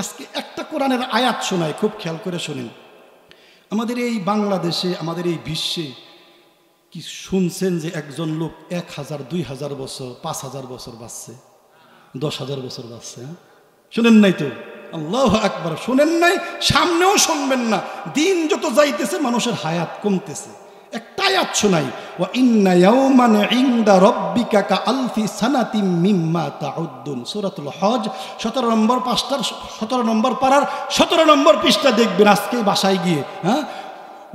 আজকে একটা কোরআনের আয়াত শোনায়, খুব খেয়াল করে শোনেন। আমাদের এই বাংলাদেশে, আমাদের এই বিশ্বে কি শুনছেন যে একজন লোক 1000, 2000 বছর, 5000 বছর বাঁচছে, 10,000 বছর বাঁচছে? শুনেন নাই তো? আল্লাহু আকবার। শুনেন নাই, সামনেও শুনবেন না। দিন যত যাইতেছে মানুষের হায়াত কমতেছে। একটা আয়াত শোনাই, ওয়া ইন্না ইয়াওমান ইনদা রাব্বিকা কাআলফি সানাতিম মিম্মা তাউদ্দুন। সূরাতুল হজ 17 নম্বর পাঁচটার 17 নম্বর পারার 17 নম্বর পৃষ্ঠা দেখবেন আজকে বাসায় গিয়ে। হ্যাঁ,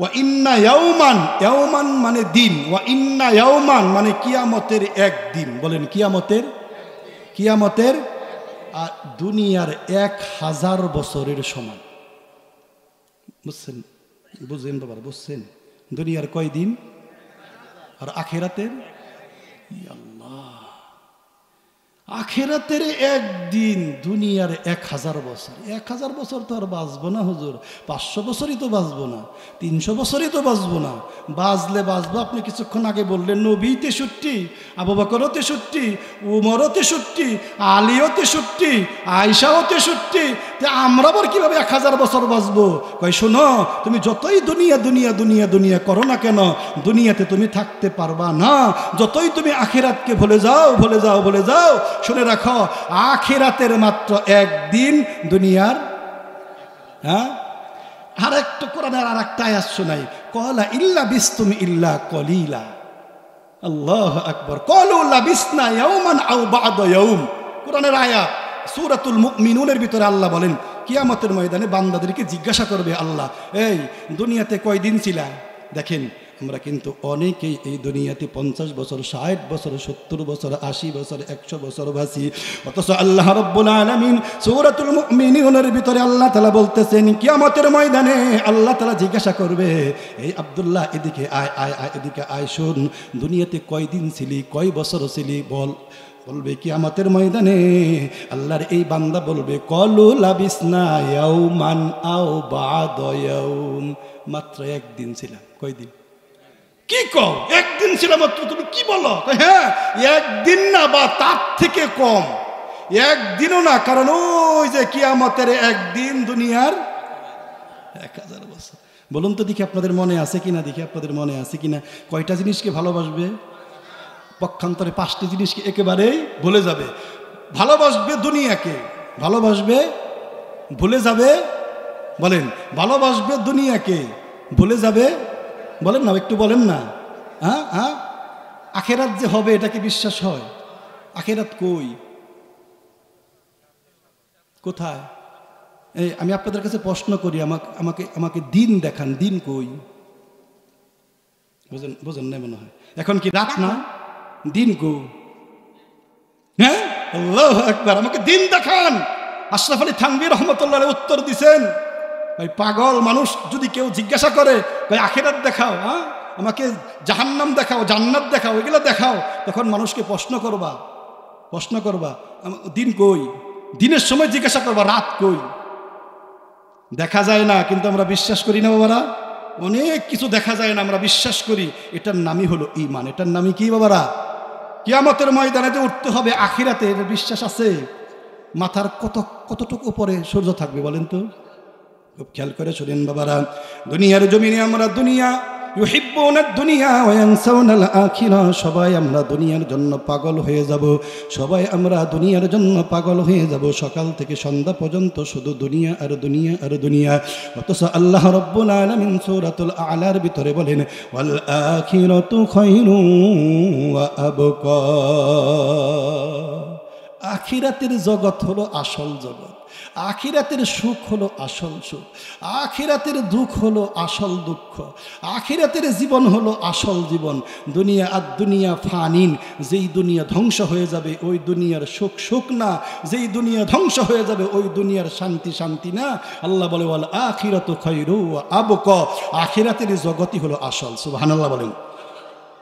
ওয়া ইন্না ইয়াওমান, ইয়াওমান মানে দিন, ওয়া ইন্না ইয়াওমান মানে কিয়ামতের একদিন। বলেন কিয়ামতের, কিয়ামতের আর দুনিয়ার 1000 বছরের সমান। বুঝছেন? বুঝেন বাবা, বুঝছেন? দুনিয়ার কয় দিন আর আখিরাতের? আল্লাহ, আখিরাতের একদিন, দুনিয়ার 1000 বছর। 1000 বছর তো আর বাঁচবো না হুজুর, 500 বছরই তো বাঁচবো না, 300 বছরই তো বাঁচবো না। বাঁচলে বাঁচবো, আপনি কিছুক্ষণ আগে বললেন নবী 63, আবু বকরও 63, উমরও 63, আলীও 63, আয়েশাও 63। আমরা আবার কিভাবে 1000 বছর বাঁচবো? কয় শোনো, তুমি যতই দুনিয়া দুনিয়া দুনিয়া দুনিয়া করো না কেন, দুনিয়াতে তুমি থাকতে পারবা না। যতই তুমি আখিরাতকে ভুলে যাও, ভুলে যাও, ভুলে যাও, শুনে রাখো, আখিরাতের মাত্র একদিন, দুনিয়ার হ্যাঁ, আর একটা কোরআনের আর একটা আয়াত শোনাই, কলা ইল্লা বিস্তুম ইল্লা কলিলা। আল্লাহু আকবার। ক্বালু লাবিসনা ইয়াওমান আও বা'দা ইয়াওম, কোরআনের আয়াত সূরাতুল মুমিনুনের ভিতরে আল্লাহ বলেন কিয়ামতের ময়দানে বান্দাদেরকে জিজ্ঞাসা করবে আল্লাহ, এই দুনিয়াতে কয়দিন ছিলা? দেখেন আমরা কিন্তু অনেকেই এই দুনিয়াতে 50 বছর, 60 বছর, 70 বছর, 80 বছর, 100 বছর বাসি, অথচ আল্লাহ রাব্বুল আলামিন সূরাতুল মুমিনুনের ভিতরে আল্লাহ তাআলা বলতেছেন কিয়ামতের ময়দানে আল্লাহ তাআলা জিজ্ঞাসা করবে, এই আব্দুল্লাহ এদিকে আয় আয় আয়, এদিকে আয়, শোন দুনিয়াতে কয়দিন ছিলি, কয় বছর ছিলি বল। বলবে কিয়ামতের ময়দানে আল্লাহর এই বান্দা বলবে ক্বালু লাবিসনা ইয়াওমান আও বা'দা ইয়াওম, মাত্র একদিন ছিলাম। কয়দিন? কি কও একদিন ছিলাম মাত্র? তুমি কি বলো? হ্যাঁ, একদিন না বা তার থেকে কম, একদিনও না, কারণ ওই যে কিয়ামতের একদিন দুনিয়ার 1000 বছর। বলুন তো দেখি আপনাদের মনে আছে কিনা, দেখি আপনাদের মনে আছে কিনা, কয়টা জিনিসকে ভালোবাসবে? পক্ষান্তরে 5টি জিনিসকে একেবারেই ভুলে যাবে। ভালোবাসবে দুনিয়াকে, ভালোবাসবে ভুলে যাবে। বলেন, ভালোবাসবে দুনিয়াকে ভুলে যাবে। বলেন না, একটু বলেন না। হ্যাঁ হ্যাঁ, আখেরাত যে হবে এটা কি বিশ্বাস হয়? আখেরাত কই, কোথায়? এই আমি আপনাদের কাছে প্রশ্ন করি, আমাকে আমাকে দিন দেখান, দিন কই? বুঝেন না মনে হয়। এখন কি রাত না, দিন কো? হ্যাঁ, আল্লাহু আকবার, আমাকে দিন দেখান। আশরাফ আলী থানভী রহমতুল্লাহ আলাইহি উত্তর দিছেন, ভাই পাগল মানুষ যদি কেউ জিজ্ঞাসা করে ভাই আখিরাত দেখাও, হ্যাঁ আমাকে জাহান্নাম দেখাও, জান্নাত দেখাও, এগুলো দেখাও, তখন মানুষকে প্রশ্ন করবা দিন কই? দিনের সময় জিজ্ঞাসা করবা রাত কই? দেখা যায় না কিন্তু আমরা বিশ্বাস করি না বাবারা। অনেক কিছু দেখা যায় না, আমরা বিশ্বাস করি। এটার নামই হলো ঈমান। এটার নামই কি বাবারা? কিয়ামতের ময়দানে যে উঠতে হবে, আখিরাতে এর বিশ্বাস আছে? মাথার কতটুকু উপরে সূর্য থাকবে বলেন তো? খুব খেয়াল করে শুনেন বাবারা, দুনিয়ার জমিনে আমরা দুনিয়া ইউহিব্বুনা দুনিয়া ওয়া ইয়ানসাউনাল আখিরা, সবাই আমরা দুনিয়ার জন্য পাগল হয়ে যাব, সবাই আমরা দুনিয়ার জন্য পাগল হয়ে যাব। সকাল থেকে সন্ধ্যা পর্যন্ত শুধু দুনিয়া আর দুনিয়া আর দুনিয়া। অথচ আল্লাহ রাব্বুল আলামিন সূরাতুল আ'লার ভিতরে বলেন ওয়াল আখিরাতু খায়রুন ওয়া আবকা, আখিরাতের জগৎ হলো আসল জগৎ, আখিরাতের সুখ হলো আসল সুখ, আখিরাতের দুঃখ হলো আসল দুঃখ, আখিরাতের জীবন হলো আসল জীবন। দুনিয়া আর দুনিয়া ফানিন, যেই দুনিয়া ধ্বংস হয়ে যাবে ওই দুনিয়ার সুখ সুখ না, যেই দুনিয়া ধ্বংস হয়ে যাবে ওই দুনিয়ার শান্তি শান্তি না। আল্লাহ বলে ওয়াল আখিরাতু খায়রুন ওয়া আবকা, আখিরাতের জগতই হলো আসল। সুবহানাল্লাহ বলেন।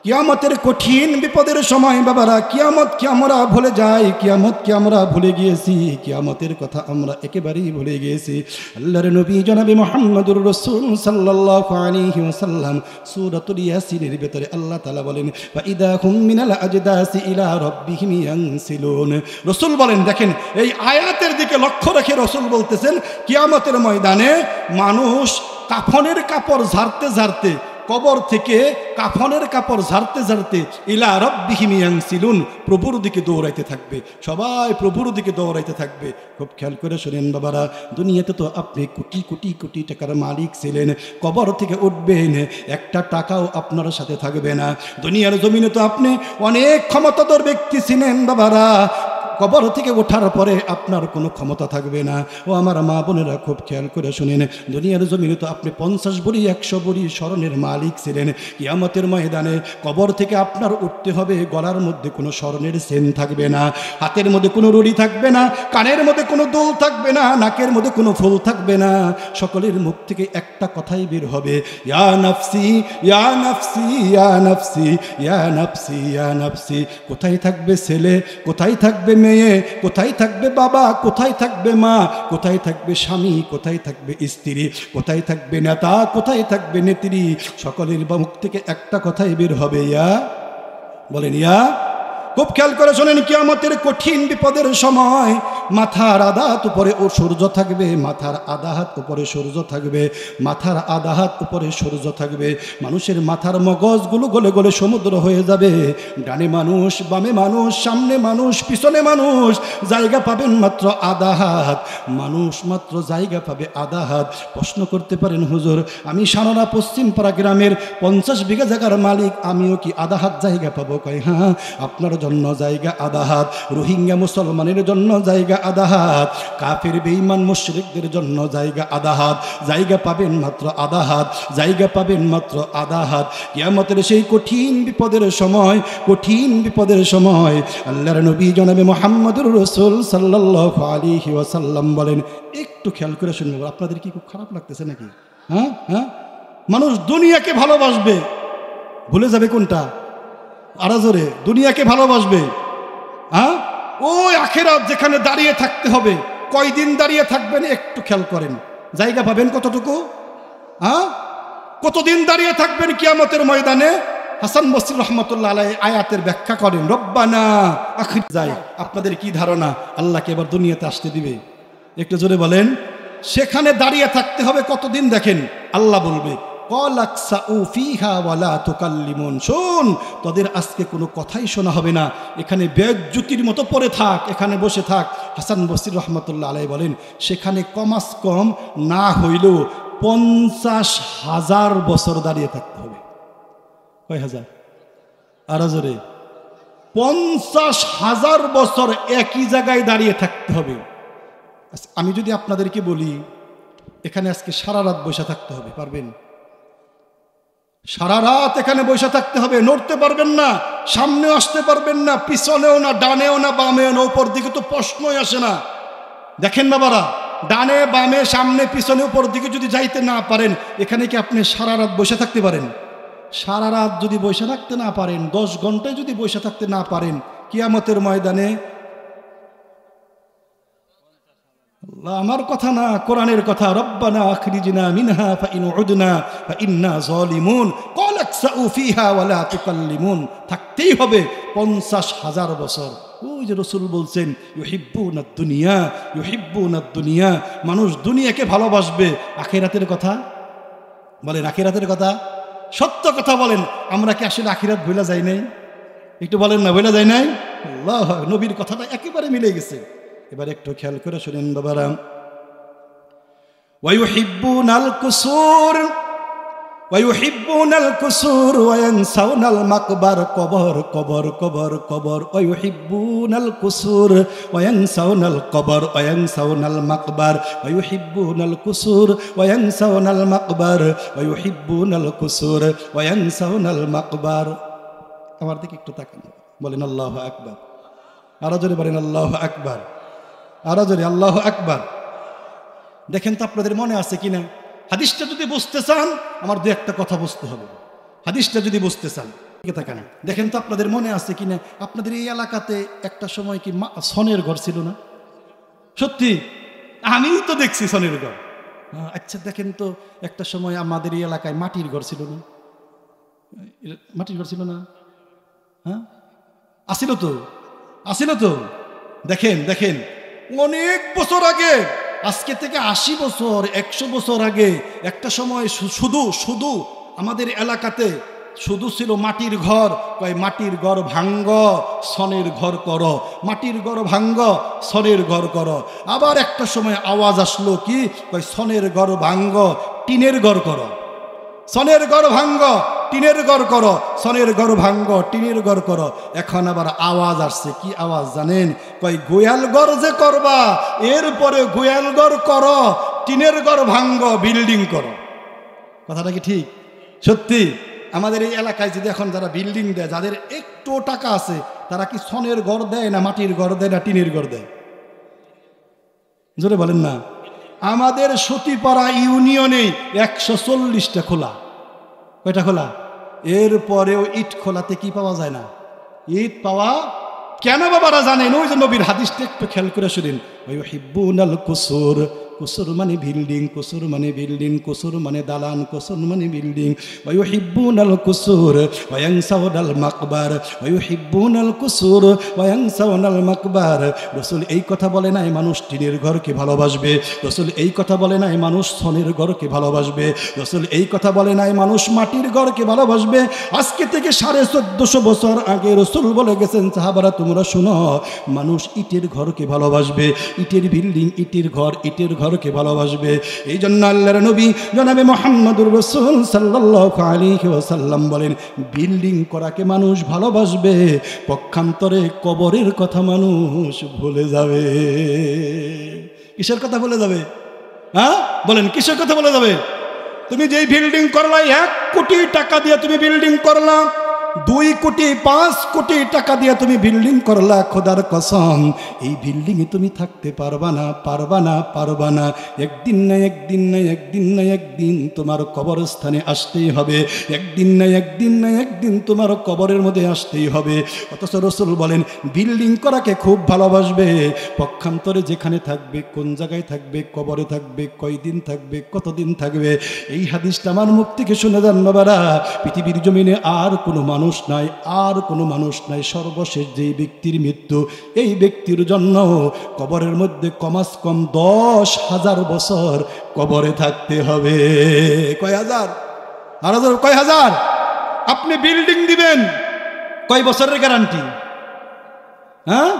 কিয়ামতের কঠিন বিপদের সময় বাবারা কিয়ামতকে আমরা ভুলে যাই, কিয়ামতকে আমরা ভুলে গিয়েছি, কিয়ামতের কথা আমরা একেবারেই ভুলে গিয়েছি। আল্লাহর নবী জনাবে মুহাম্মদুর রাসূল সাল্লাল্লাহু আলাইহি ওয়াসাল্লাম সূরাতুল ইয়াসিনের ভিতরে আল্লাহ তাআলা বলেন ওয়া ইদা হুম মিনাল আজদাসি ইলা রাব্বিহিম ইয়ানসিলুন। রাসূল বলেন, দেখেন এই আয়াতের দিকে লক্ষ্য রেখে রাসূল বলতেছেন কিয়ামতের ময়দানে মানুষ কাফনের কাপড় ঝাড়তে ঝাড়তে, কবর থেকে কাফনের কাপড় ঝাড়তে ঝাড়তে ইলা রাব্বিহিম ইয়ানসিলুন, প্রভুর দিকে দৌড়াইতে থাকবে, সবাই প্রভুর দিকে দৌড়াইতে থাকবে। খুব খেয়াল করে শুনেন বাবারা, দুনিয়াতে তো আপনি কোটি কোটি কোটি টাকার মালিক ছিলেন, কবর থেকে উঠবেন একটা টাকাও আপনার সাথে থাকবে না। দুনিয়ার জমিনে তো আপনি অনেক ক্ষমতাধর ব্যক্তি ছিলেন বাবারা, কবর থেকে ওঠার পরে আপনার কোনো ক্ষমতা থাকবে না। ও আমার মা বোনেরা খুব খেয়াল করে শুনেন, দুনিয়ার জমিনে তো আপনি 50 ভরি 100 ভরি স্বর্ণের মালিক ছিলেন, কিয়ামতের ময়দানে কবর থেকে আপনার উঠতে হবে, গলার মধ্যে কোনো স্বর্ণের চেন থাকবে না, হাতের মধ্যে কোনো রুড়ি থাকবে না, কানের মধ্যে কোনো দুল থাকবে না, নাকের মধ্যে কোনো ফুল থাকবে না। সকলের মুখ থেকে একটা কথাই বের হবে, ইয়া নাফসি ইয়া নাফসি ইয়া নাফসি ইয়া নাফসি ইয়া নাফসি। কোথায় থাকবে ছেলে, কোথায় থাকবে মেয়ে, কোথায় থাকবে বাবা, কোথায় থাকবে মা, কোথায় থাকবে স্বামী, কোথায় থাকবে স্ত্রী, কোথায় থাকবে নেতা, কোথায় থাকবে নেত্রী। সকলের মুখ থেকে একটা কথাই বের হবে, ইয়া বলেন ইয়া। খুব খেয়াল করে শোনেন, কিয়ামতের কঠিন বিপদের সময় মাথার আধা হাত উপরে ও সূর্য থাকবে, মাথার আধা হাত উপরে সূর্য থাকবে, মাথার আধা হাত উপরে সূর্য থাকবে। মানুষের মাথার মগজগুলো গলে গলে সমুদ্র হয়ে যাবে। ডানে মানুষ, বামে মানুষ, সামনে মানুষ, পিছনে মানুষ, জায়গা পাবেন মাত্র আধা হাত। মানুষ মাত্র জায়গা পাবে আধা হাত। প্রশ্ন করতে পারেন, হুজুর আমি সানারা পশ্চিমপাড়া গ্রামের 50 বিঘা জায়গার মালিক, আমিও কি আধা হাত জায়গা পাবো? কয় হ্যাঁ, আপনার জন্য জায়গা আধা হাত, রোহিঙ্গা মুসলমানের জন্য জায়গা আধা হাত, কাফির বেঈমান মুশরিকদের জন্য জায়গা আধা হাত, জায়গা পাবেন মাত্র আধা হাত, জায়গা পাবেন মাত্র আধা হাত। কিয়ামতের সেই কঠিন বিপদের সময়, কঠিন বিপদের সময় আল্লাহর নবী জনাবে মুহাম্মদুর রাসূল সাল্লাল্লাহু আলাইহি ওয়াসাল্লাম বলেন, একটু খেয়াল করে শুনবেন, আপনাদের কি খুব খারাপ লাগতেছে নাকি? হ্যাঁ হ্যাঁ, মানুষ দুনিয়াকে ভালোবাসবে, ভুলে যাবে কোনটা? আরো জোরে, দুনিয়াকে ভালোবাসবে। হ্যাঁ, ওই আখিরাত যেখানে দাঁড়িয়ে থাকতে হবে, কয়দিন দাঁড়িয়ে থাকবেন একটু খেয়াল করেন, জায়গা পাবেন কতটুকু? হ্যাঁ, কতদিন দাঁড়িয়ে থাকবেন কিয়ামতের ময়দানে? হাসান বসরি রহমতুল্লাহ আলাইহি আয়াতের ব্যাখ্যা করেন, রব্বানা আখির যায়। আপনাদের কি ধারণা আল্লাহকে এবার দুনিয়াতে আসতে দিবে? একটু জোরে বলেন। সেখানে দাঁড়িয়ে থাকতে হবে কতদিন? দেখেন আল্লাহ বলবে, শোন, তোদের আজকে কোনো কথাই শোনা হবে না, এখানে বেজ্জুতির মতো পড়ে থাক, এখানে বসে থাক। হাসান বসরি রহমতুল্লাহ আলাইহি বলেন, সেখানে কমাস কম না হইলেও 50,000 বছর দাঁড়িয়ে থাকতে হবে। কয় হাজার? আরো জোরে, 50,000 বছর একই জায়গায় দাঁড়িয়ে থাকতে হবে। আমি যদি আপনাদেরকে বলি এখানে আজকে সারা রাত বসে থাকতে হবে, পারবেন? সারা রাত এখানে বসে থাকতে হবে, নড়তে পারবেন না, সামনেও আসতে পারবেন না, পিছনেও না, ডানেও না, বামেও না, উপর দিকে তো প্রশ্নই আসে না। দেখেন বাবারা, ডানে বামে সামনে পিছনে উপর দিকে যদি যাইতে না পারেন, এখানে কি আপনি সারা রাত বসে থাকতে পারেন? সারা রাত যদি বসে থাকতে না পারেন, 10 ঘন্টায় যদি বসে থাকতে না পারেন, কিয়ামতের ময়দানে, আমার কথা না, কোরআনের কথা, রব্বানা আখরিজনা মিনহা ফাইন উদনা ফাইন্না যালিমুন ক্বাল আকসাউ ফিহা ওয়ালা তুকাল্লিমুন। থাকতেই হবে 50,000 বছর। ওই যে রাসূল বলছেন, ইউহিব্বুনাদ দুনিয়া, ইউহিব্বুনাদ দুনিয়া, মানুষ দুনিয়াকে ভালোবাসবে। আখিরাতের কথা বলেন, আখিরাতের কথা, সত্য কথা বলেন, আমরা কি আসলে আখিরাত ভুলে যাই নাই? একটু বলেন না, ভুলে যাই নাই? আল্লাহ, নবীর কথাটা একেবারে মিলে গেছে। এবার একটু খেয়াল করে শুনেন বাবারা, ওয়ায়ুহিব্বুনাল কুসুর, ওয়ায়ুহিব্বুনাল কুসুর ওয়ায়ানসাউনাল মাকবার, কবর কবর কবর কবর, ওয়ায়ুহিব্বুনাল কুসুর ওয়ায়ানসাউনাল কবর, ওয়ায়ানসাউনাল মাকবার, ওয়ায়ুহিব্বুনাল কুসুর ওয়ায়ানসাউনাল মাকবার, ওয়ায়ুহিব্বুনাল কুসুর ওয়ায়ানসাউনাল মাকবার। আমার দিকে একটু তাকান, বলেন আল্লাহু আকবার। আরো জোরে বলেন আল্লাহু আকবার, আরো জোরে আল্লাহু আকবার। দেখেন তো আপনাদের মনে আছে কিনা? হাদিসটা যদি বুঝতে চান, আমার দু একটা কথা বুঝতে হবে। হাদিসটা যদি বুঝতে চান, দেখেন তো আপনাদের মনে আছে কিনা, আপনাদের এই এলাকাতে একটা সময় কি সনের ঘর ছিল না? সত্যি, আমি তো দেখছি সনের ঘর। আচ্ছা দেখেন তো, একটা সময় আমাদের এই এলাকায় মাটির ঘর ছিল না? মাটির ঘর ছিল না? হ্যাঁ, আসিল তো, আসিল তো। দেখেন দেখেন, অনেক বছর আগে, আজকে থেকে 80 বছর 100 বছর আগে একটা সময় শুধু আমাদের এলাকাতে শুধু ছিল মাটির ঘর। কয় মাটির ঘর ভাঙ্গ, সনের ঘর করো, মাটির ঘর ভাঙ্গ, সনের ঘর করো। আবার একটা সময় আওয়াজ আসলো কি, কয় সনের ঘর ভাঙ্গ, টিনের ঘর করো। সনের ঘর ভাঙ্গ, টিনের ঘর করো, সনের ঘর ভাঙ্গ, টিনের ঘর করো। এখন আবার আওয়াজ আসছে, কি আওয়াজ জানেন? কয় গোয়াল ঘর যে করবা, এরপরে গোয়াল ঘর করো, টিনের ঘর ভাঙ্গ, বিল্ডিং করো। কথাটা কি ঠিক? সত্যি। আমাদের এই এলাকায় যদি এখন যারা বিল্ডিং দেয়, যাদের একটু টাকা আছে, তারা কি সনের ঘর দেয় না মাটির ঘর দেয় না টিনের ঘর দেয়? জোরে বলেন না। আমাদের সতীপাড়া ইউনিয়নে 140টা খোলা। কয়টা খোলা? এরপরেও ইট খোলাতে কি পাওয়া যায় না? ইট পাওয়া কেন বাবারা জানেন? ওই যে নবীর হাদিসটা একটু খেয়াল করে শুনেন, ওয়ায়ুহিব্বুনাল কুসুর কুসুর মানে বিল্ডিং, কুসুর মানে বিল্ডিং, কুসুর মানে দালান, কুসুর মানে বিল্ডিং। ওয়া ইউহিব্বুনাল কুসুর ওয়া ইয়ানসাউনাল মাকবার, ওয়া ইউহিব্বুনাল কুসুর ওয়া ইয়ানসাউনাল মাকবার। রাসূল এই কথা বলে নাই মানুষ টিনের ঘরকে ভালোবাসবে, রাসূল এই কথা বলে নাই মানুষ ছনের ঘরকে ভালোবাসবে, রাসূল এই কথা বলে নাই মানুষ মাটির ঘরকে ভালোবাসবে। আজকে থেকে 1450 বছর আগে রাসূল বলে গেছেন, সাহাবারা তোমরা শোনো, মানুষ ইটের ঘরকে ভালোবাসবে, ইটের বিল্ডিং, ইটের ঘর, ইটের ঘরকে ভালোবাসবে। এই জন্য আল্লাহর নবী জনাবে মুহাম্মদুর রাসূল সাল্লাল্লাহু আলাইহি ওয়াসাল্লাম বলেন, বিল্ডিং করাকে মানুষ ভালোবাসবে, পক্ষান্তরে কবরের কথা মানুষ ভুলে যাবে। কিসের কথা বলে যাবে? হ্যাঁ বলেন, কিসের কথা বলে যাবে? তুমি যেই বিল্ডিং করলা, 1 কোটি টাকা দিয়ে তুমি বিল্ডিং করলা, 2 কোটি 5 কোটি টাকা দিয়ে তুমি বিল্ডিং করলা, খোদার কসম এই বিল্ডিংয়ে তুমি থাকতে পারবা না, পারবা না, পারবা না। একদিন না একদিন না একদিন না একদিন তোমার কবরস্থানে আসতেই হবে, একদিন না একদিন না একদিন তোমার কবরের মধ্যে আসতেই হবে। অথচ রাসূল বলেন বিল্ডিং করাকে খুব ভালোবাসবে, পক্ষান্তরে যেখানে থাকবে, কোন জায়গায় থাকবে, কবরে থাকবে, কয়দিন থাকবে, কতদিন থাকবে। এই হাদিসটা আমার মুখ থেকে শুনে যান বাবারা। পৃথিবীর জমিনে আর কোনো মানুষ নাই, আর কোনো মানুষ নাই। সর্বশেষ যেই ব্যক্তির মৃত্যু, এই ব্যক্তির জন্য কবরের মধ্যে কমাস কম 10,000 বছর কবরে থাকতে হবে। কয় হাজার? আর হাজার? কয় হাজার? আপনি বিল্ডিং দিবেন, কয় বছরের গ্যারান্টি? হ্যাঁ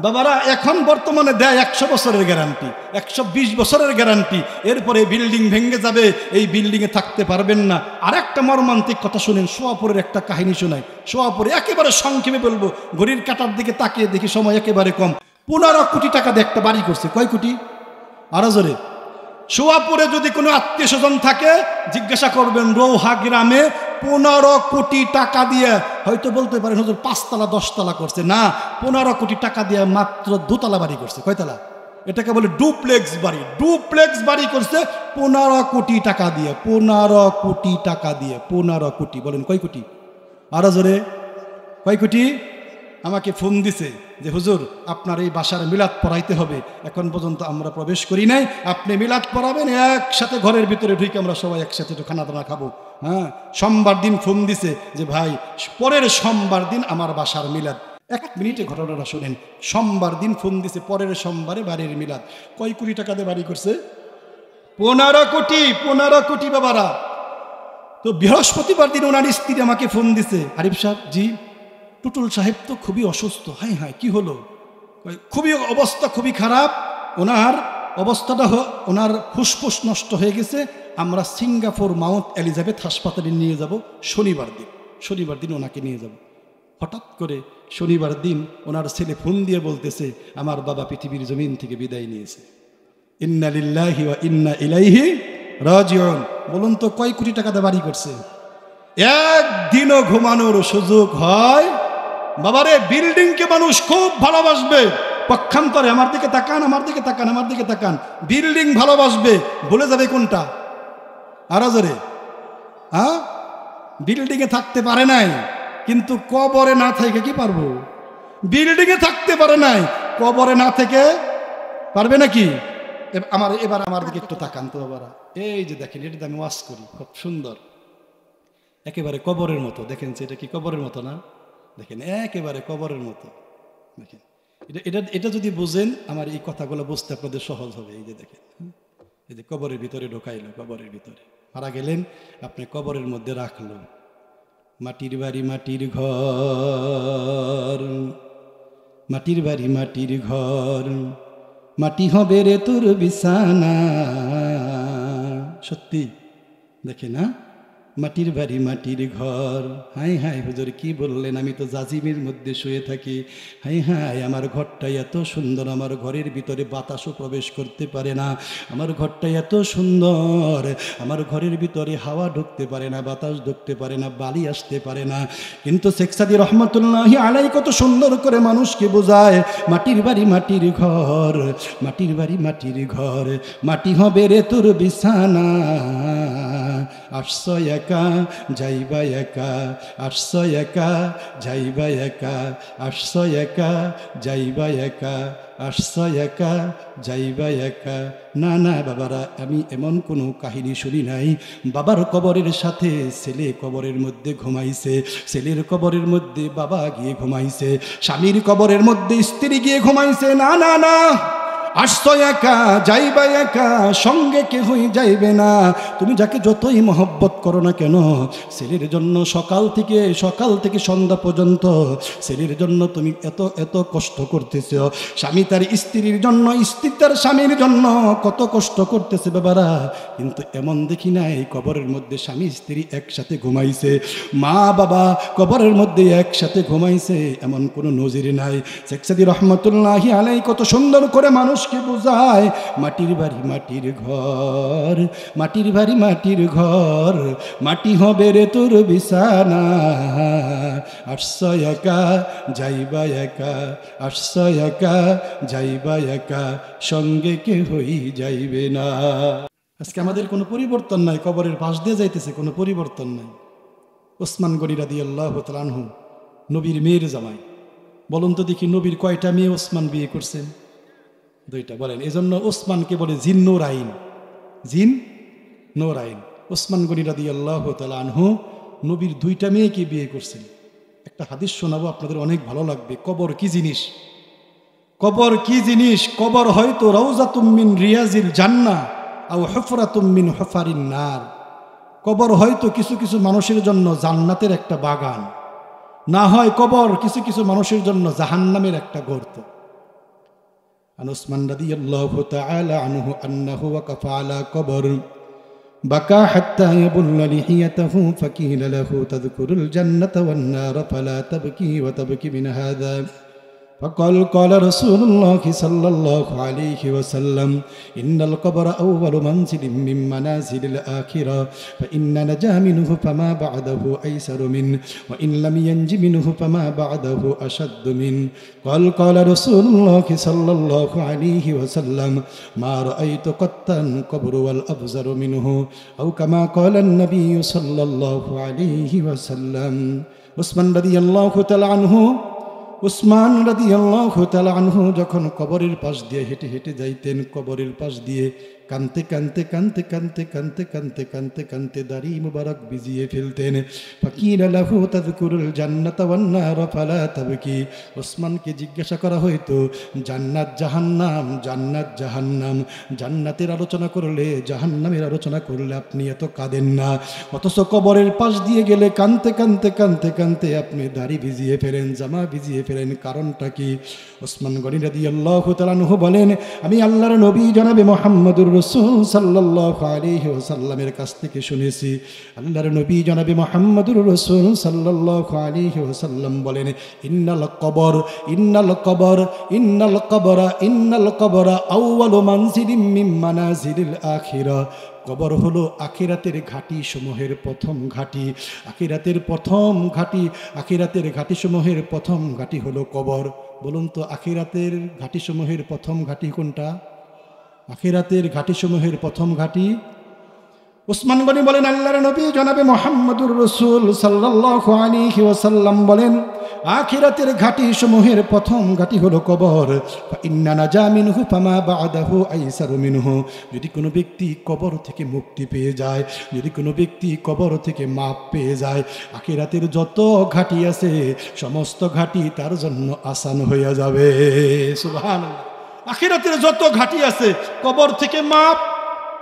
বাবারা, এখন বর্তমানে দেয় 100 বছরের গ্যারান্টি, 120 বছরের গ্যারান্টি। এরপরে বিল্ডিং ভেঙে যাবে, এই বিল্ডিংয়ে থাকতে পারবেন না। আর একটা মর্মান্তিক কথা শুনেন, সোয়াপুরের একটা কাহিনী শোনাই। সোয়াপুরে একেবারে সংক্ষেপে বলবো, ঘড়ির কাঁটার দিকে তাকিয়ে দেখি সময় একেবারে কম। 15 কোটি টাকা দিয়ে একটা বাড়ি করছে। কয় কোটি? আরো জোরে। সোয়াপুরে যদি কোনো আত্মীয় স্বজন থাকে, জিজ্ঞাসা করবেন রৌহা গ্রামে 15 কোটি টাকা দিয়ে, হয়তো বলতে পারেন হুজুর 5 তলা 10 তলা করছে, না, 15 কোটি টাকা দিয়ে মাত্র 2 তলা বাড়ি করছে। কয়তলা? এটাকে বলে ডুপ্লেক্স বাড়ি। ডুপ্লেক্স বাড়ি করছে 15 কোটি টাকা দিয়ে, 15 কোটি টাকা দিয়ে, 15 কোটি। বলেন কয় কোটি? আরো জোরে। কয় কোটি? আমাকে ফোন দিছে যে হুজুর আপনার এই বাসার মিলাদ পড়াইতে হবে, এখন পর্যন্ত আমরা প্রবেশ করি নাই, আপনি মিলাদ পড়াবেন, একসাথে ঘরের ভিতরে ঢুকে আমরা সবাই একসাথে একটু খানা দানা খাবো। হ্যাঁ, সোমবার দিন ফোন দিছে যে ভাই পরের সোমবার দিন আমার বাসার মিলাদ। 1 মিনিটে ঘটনাটা শোনেন। সোমবার দিন ফোন দিছে, পরের সোমবারে বাড়ির মিলাদ। কয় কোটি টাকা দিয়ে বাড়ি করছে? 15 কোটি। 15 কোটি বাবারা। তো বৃহস্পতিবার দিন ওনার স্ত্রী আমাকে ফোন দিছে, আরিফ সাহেব, জি টুটুল সাহেব তো খুবই অসুস্থ। হাই হাই, কি হলো? খুবই অবস্থা খুবই খারাপ, ওনার অবস্থাটা, ওনার ফুসফুস নষ্ট হয়ে গেছে, আমরা সিঙ্গাপুর মাউন্ট এলিজাবেথ হাসপাতালে নিয়ে যাব শনিবার দিন। শনিবার দিন ওনাকে নিয়ে যাব। হঠাৎ করে শনিবার দিন ওনার ছেলে ফোন দিয়ে বলতেছে আমার বাবা পৃথিবীর জমিন থেকে বিদায় নিয়েছে। ইন্না লিল্লাহি ওয়া ইন্না ইলাইহি রাজিউন। বলুন তো কয় কোটি টাকা দিয়ে বাড়ি করছে? একদিনও ঘুমানোর সুযোগ হয়? বাবারে, বিল্ডিংকে মানুষ খুব ভালোবাসবে, পক্ষান্তরে আমার দিকে তাকান, আমার দিকে তাকান, আমার দিকে তাকান, বিল্ডিং ভালোবাসবে, ভুলে যাবে কোনটা? আরো জোরে। হ্যাঁ, বিল্ডিংয়ে থাকতে পারে নাই, কিন্তু কবরে না থেকে কি পারবো? বিল্ডিংয়ে থাকতে পারে নাই, কবরে না থেকে পারবে নাকি? এবার আমার দিকে একটু তাকান তো বাবারা। এই যে দেখেন, এটা আমি ওয়াজ করি, খুব সুন্দর, একেবারে কবরের মতো। দেখেন এটা কি কবরের মতো না? দেখেন একেবারে কবরের মতো। দেখেন এটা যদি বুঝেন, আমার এই কথাগুলো বুঝতে আপনাদের সহজ হবে। এই যে দেখেন, এই যে কবরের ভিতরে ঢোকাইলো, কবরের ভিতরে মারা গেলেন, আপনি কবরের মধ্যে রাখলো। মাটির বাড়ি মাটির ঘর, মাটির বাড়ি মাটির ঘর, মাটি হবে রে তোর বিছানা। সত্যি দেখে না, মাটির বাড়ি মাটির ঘর। হাই হাই হুজুর কি বললেন, আমি তো জাজিমের মধ্যে শুয়ে থাকি। হাই হাই, আমার ঘরটা এত সুন্দর, আমার ঘরের ভিতরে বাতাসও প্রবেশ করতে পারে না। আমার ঘরটা এত সুন্দর, আমার ঘরের ভিতরে হাওয়া ঢুকতে পারে না, বাতাস ঢুকতে পারে না, বালি আসতে পারে না। কিন্তু শেখ সাদী রহমতুল্লাহি আলাইহি কত সুন্দর করে মানুষকে বোঝায়, মাটির বাড়ি মাটির ঘর, মাটির বাড়ি মাটির ঘর, মাটি হবে রে তোর বিছানা। আসছো একা যাইবা একা, আসছো একা যাইবা একা, আসছো একা যাইবা একা, আসছো একা যাইবা একা। না না বাবারা, আমি এমন কোনো কাহিনী শুনি নাই বাবার কবরের সাথে ছেলে কবরের মধ্যে ঘুমাইছে, ছেলের কবরের মধ্যে বাবা গিয়ে ঘুমাইছে, স্বামীর কবরের মধ্যে স্ত্রী গিয়ে ঘুমাইছে। না না না, আসছো একা যাইবা একা, সঙ্গে কেহই যাইবে না। তুমি যাকে যতই মহব্বত করো না কেন, ছেলের জন্য সকাল থেকে সন্ধ্যা পর্যন্ত ছেলের জন্য তুমি এত এত কষ্ট করতেছ, স্বামী তার স্ত্রীর জন্য, স্ত্রী তার স্বামীর জন্য কত কষ্ট করতেছে বাবারা। কিন্তু এমন দেখি নাই কবরের মধ্যে স্বামী স্ত্রী একসাথে ঘুমাইছে, মা বাবা কবরের মধ্যে একসাথে ঘুমাইছে, এমন কোনো নজির নাই। শেখ সাদী রহমতুল্লাহি আলাইহি কত সুন্দর করে মানুষকে বোঝায়, মাটির বাড়ি মাটির ঘর, মাটির বাড়ি মাটির ঘর, মাটি হবে রে তোর বিছানা। আসছো একা যাইবা একা, আসছো একা যাইবা একা, সঙ্গে কেহই যাইবে না। আজকে আমাদের কোনো পরিবর্তন নাই, কবরের পাশ দিয়ে যাইতেছে, কোনো পরিবর্তন নাই। ওসমান গনি রাদিয়াল্লাহু তাআলা আনহু নবীর মেয়ের জামাই। বলুন তো দেখি, নবীর কয়টা মেয়ে ওসমান বিয়ে করছেন? দুইটা। বলেন, এজন্য ওসমানকে বলে জিন নূরাইন, জিন নূরাইন। ওসমান গনি রাদিয়াল্লাহু তাআলা আনহু নবীর দুইটা মেয়েকে বিয়ে করছেন। একটা হাদিস শোনাবো, আপনাদের অনেক ভালো লাগবে। কবর কি জিনিস, কবর কি জিনিস? কবর হয়তো রাউজাতুম মিন রিয়াজিল জান্নাহ আও হুফরাতুম মিন হুফারিন নার। কবর হয়তো কিছু কিছু মানুষের জন্য জান্নাতের একটা বাগান, না হয় কবর কিছু কিছু মানুষের জন্য জাহান্নামের একটা গর্ত। عن عثمان رضي الله تعالى عنه أنه وقف على قبر بكى حتى يبل لحيته فقيل له تذكر الجنة والنار فلا تبكي وتبكي من هذا؟ فقال قال رسول الله صلى الله عليه وسلم إن القبر أول منزل من منازل الآخرة فإن نجا منه فما بعده أيسر منه وإن لم ينج منه فما بعده أشد منه. قال رسول الله صلى الله عليه وسلم ما رأيت قط القبر والأبزر منه أو كما قال النبي صلى الله عليه وسلم. عثمان رضي الله تعالى عنه, উসমান রাদিয়াল্লাহু তাআলা আনহু যখন কবরের পাশ দিয়ে হেঁটে হেঁটে যাইতেন, কবরের পাশ দিয়ে কানতে কানতে কানতে কানতে কানতে কানতে কানতে কানতে দাড়ি মুবারক ভিজিয়ে ফেলতেন। ফাকিলা লাহু তাযকুরুল জান্নাতা ওয়ান নার ফালা তাবকি। ওসমানকে জিজ্ঞাসা করা হইতো জান্নাত জাহান্নাম, জান্নাত জাহান্নাম, জান্নাতের আলোচনা করলে জাহান্নামের আলোচনা করলে আপনি এত কাঁদেন না, অথচ কবরের পাশ দিয়ে গেলে কানতে কানতে কানতে কানতে আপনি দাড়ি ভিজিয়ে ফেলেন, জামা ভিজিয়ে ফেলেন। কারণটা কি? ওসমান গনি রাদিয়াল্লাহু তাআলা আনহু বলেন, আমি আল্লাহর নবী জনাবে মুহাম্মদুর রাসূল সাল্লাল্লাহু আলাইহি ওয়াসাল্লামের কাছ থেকে শুনেছি, আল্লাহর নবী জনাবে মুহাম্মদুর রাসূল সাল্লাল্লাহু আলাইহি ওয়াসাল্লাম বলেন, ইন্নাল কবর ইন্নাল কবর ইন্নাল কবরা ইন্নাল কবরা আউয়ালু মানজিলিম মিন মানাজিলিল আখিরাহ। কবর হলো আখিরাতের ঘাঁটি সমূহের প্রথম ঘাঁটি, আখিরাতের প্রথম ঘাঁটি, আখিরাতের ঘাঁটি সমূহের প্রথম ঘাঁটি হলো কবর। বলুন তো আখিরাতের ঘাঁটি সমূহের প্রথম ঘাঁটি কোনটা? আখিরাতের ঘাঁটি সমূহের প্রথম ঘাঁটি। উসমান গনি বলেন, আল্লাহর নবী জনাবে মুহাম্মদুর রাসূল সাল্লাল্লাহু আলাইহি ওয়াসাল্লাম বলেন, আখিরাতের ঘাঁটি সমূহের প্রথম ঘাঁটি হলো কবর। ইন্না নাজা মিনহু ফামা বা'দাহু আইসারু মিনহু। যদি কোনো ব্যক্তি কবর থেকে মুক্তি পেয়ে যায়, যদি কোনো ব্যক্তি কবর থেকে মাপ পেয়ে যায়, আখিরাতের যত ঘাঁটি আছে সমস্ত ঘাঁটি তার জন্য আসান হয়ে যাবে। সুবহানাল্লাহ। আখিরাতের যত ঘাঁটি আছে, কবর থেকে মাপ,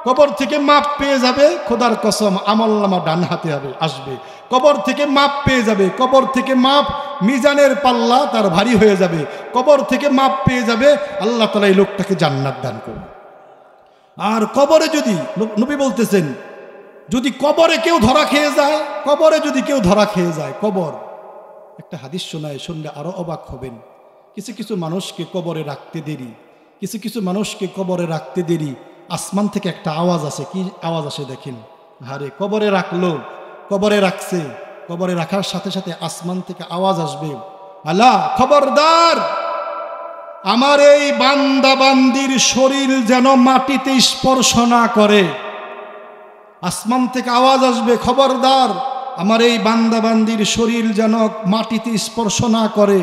কবর থেকে মাপ পেয়ে যাবে। খোদার কসম, আমলনামা ডান হাতে আসবে, কবর থেকে মাপ পেয়ে যাবে। কবর থেকে মাপ, মিজানের পাল্লা তার ভারী হয়ে যাবে। কবর থেকে মাপ পেয়ে যাবে, আল্লাহ তাআলা এই লোকটাকে জান্নাত দান করবে। আর কবরে যদি, নবী বলতেছেন, যদি কবরে কেউ ধরা খেয়ে যায়, কবরে যদি কেউ ধরা খেয়ে যায়, কবর, একটা হাদিস শোনায়, শুনলে আরো অবাক হবেন। কিছু কিছু মানুষকে কবরে রাখতে দেরি, কিছু কিছু মানুষকে কবরে রাখতে দেরি, আসমান থেকে একটা আওয়াজ আসে। কি আওয়াজ আসে দেখেন? হারে, কবরে রাখলো, কবরে রাখছে, কবরে রাখার সাথে সাথে আসমান থেকে আওয়াজ আসবে, আল্লাহ খবরদার, আমার এই বান্দা বান্দির শরীর যেন মাটিতে স্পর্শ না করে। আসমান থেকে আওয়াজ আসবে, খবরদার আমার এই বান্দা বান্দির শরীর যেন মাটিতে স্পর্শ না করে।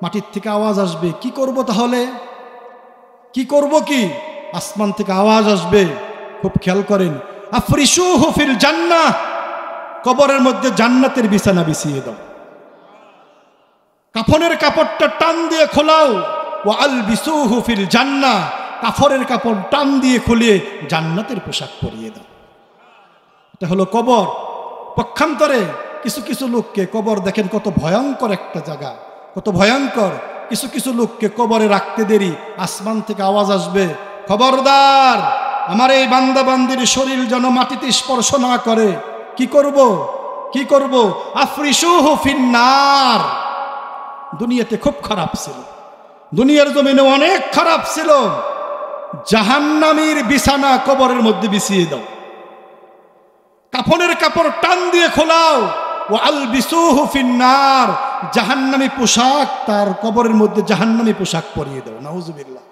মাটির থেকে আওয়াজ আসবে, কি করব তাহলে, কি করব কি? আসমান থেকে আওয়াজ আসবে, খুব খেয়াল করেন, আফরিশুহু ফিল জান্নাহ, কবরের মধ্যে জান্নাতের বিছানা বিছিয়ে দাও, কাফনের কাপড়টা টান দিয়ে খোলাও, ওয়া আলবিসুহু ফিল জান্নাহ, কাফনের কাপড় টান দিয়ে খুলে জান্নাতের পোশাক পরিয়ে দাও। এটা হলো কবর। পক্ষান্তরে কিছু কিছু লোককে কবর দেখেন কত ভয়ঙ্কর একটা জায়গা, কত ভয়ঙ্কর। কিছু কিছু লোককে কবরে রাখতে দেরি, আসমান থেকে আওয়াজ আসবে, খবরদার আমার এই বান্দা বান্দির শরীর যেন মাটিতে স্পর্শ না করে। কি করব, কি করব? আফরিশুহু ফিন্নার। দুনিয়াতে খুব খারাপ ছিল, দুনিয়ার জমিনে অনেক খারাপ ছিল। জাহান্নামীর বিছানা কবরের মধ্যে বিছিয়ে দাও, কাফনের কাপড় টান দিয়ে খোলাও, ওয়া আলবিসুহু ফিন্নার, জাহান্নামী পোশাক তার কবরের মধ্যে জাহান্নামী পোশাক পরিয়ে দাও। নাউজুবিল্লাহ।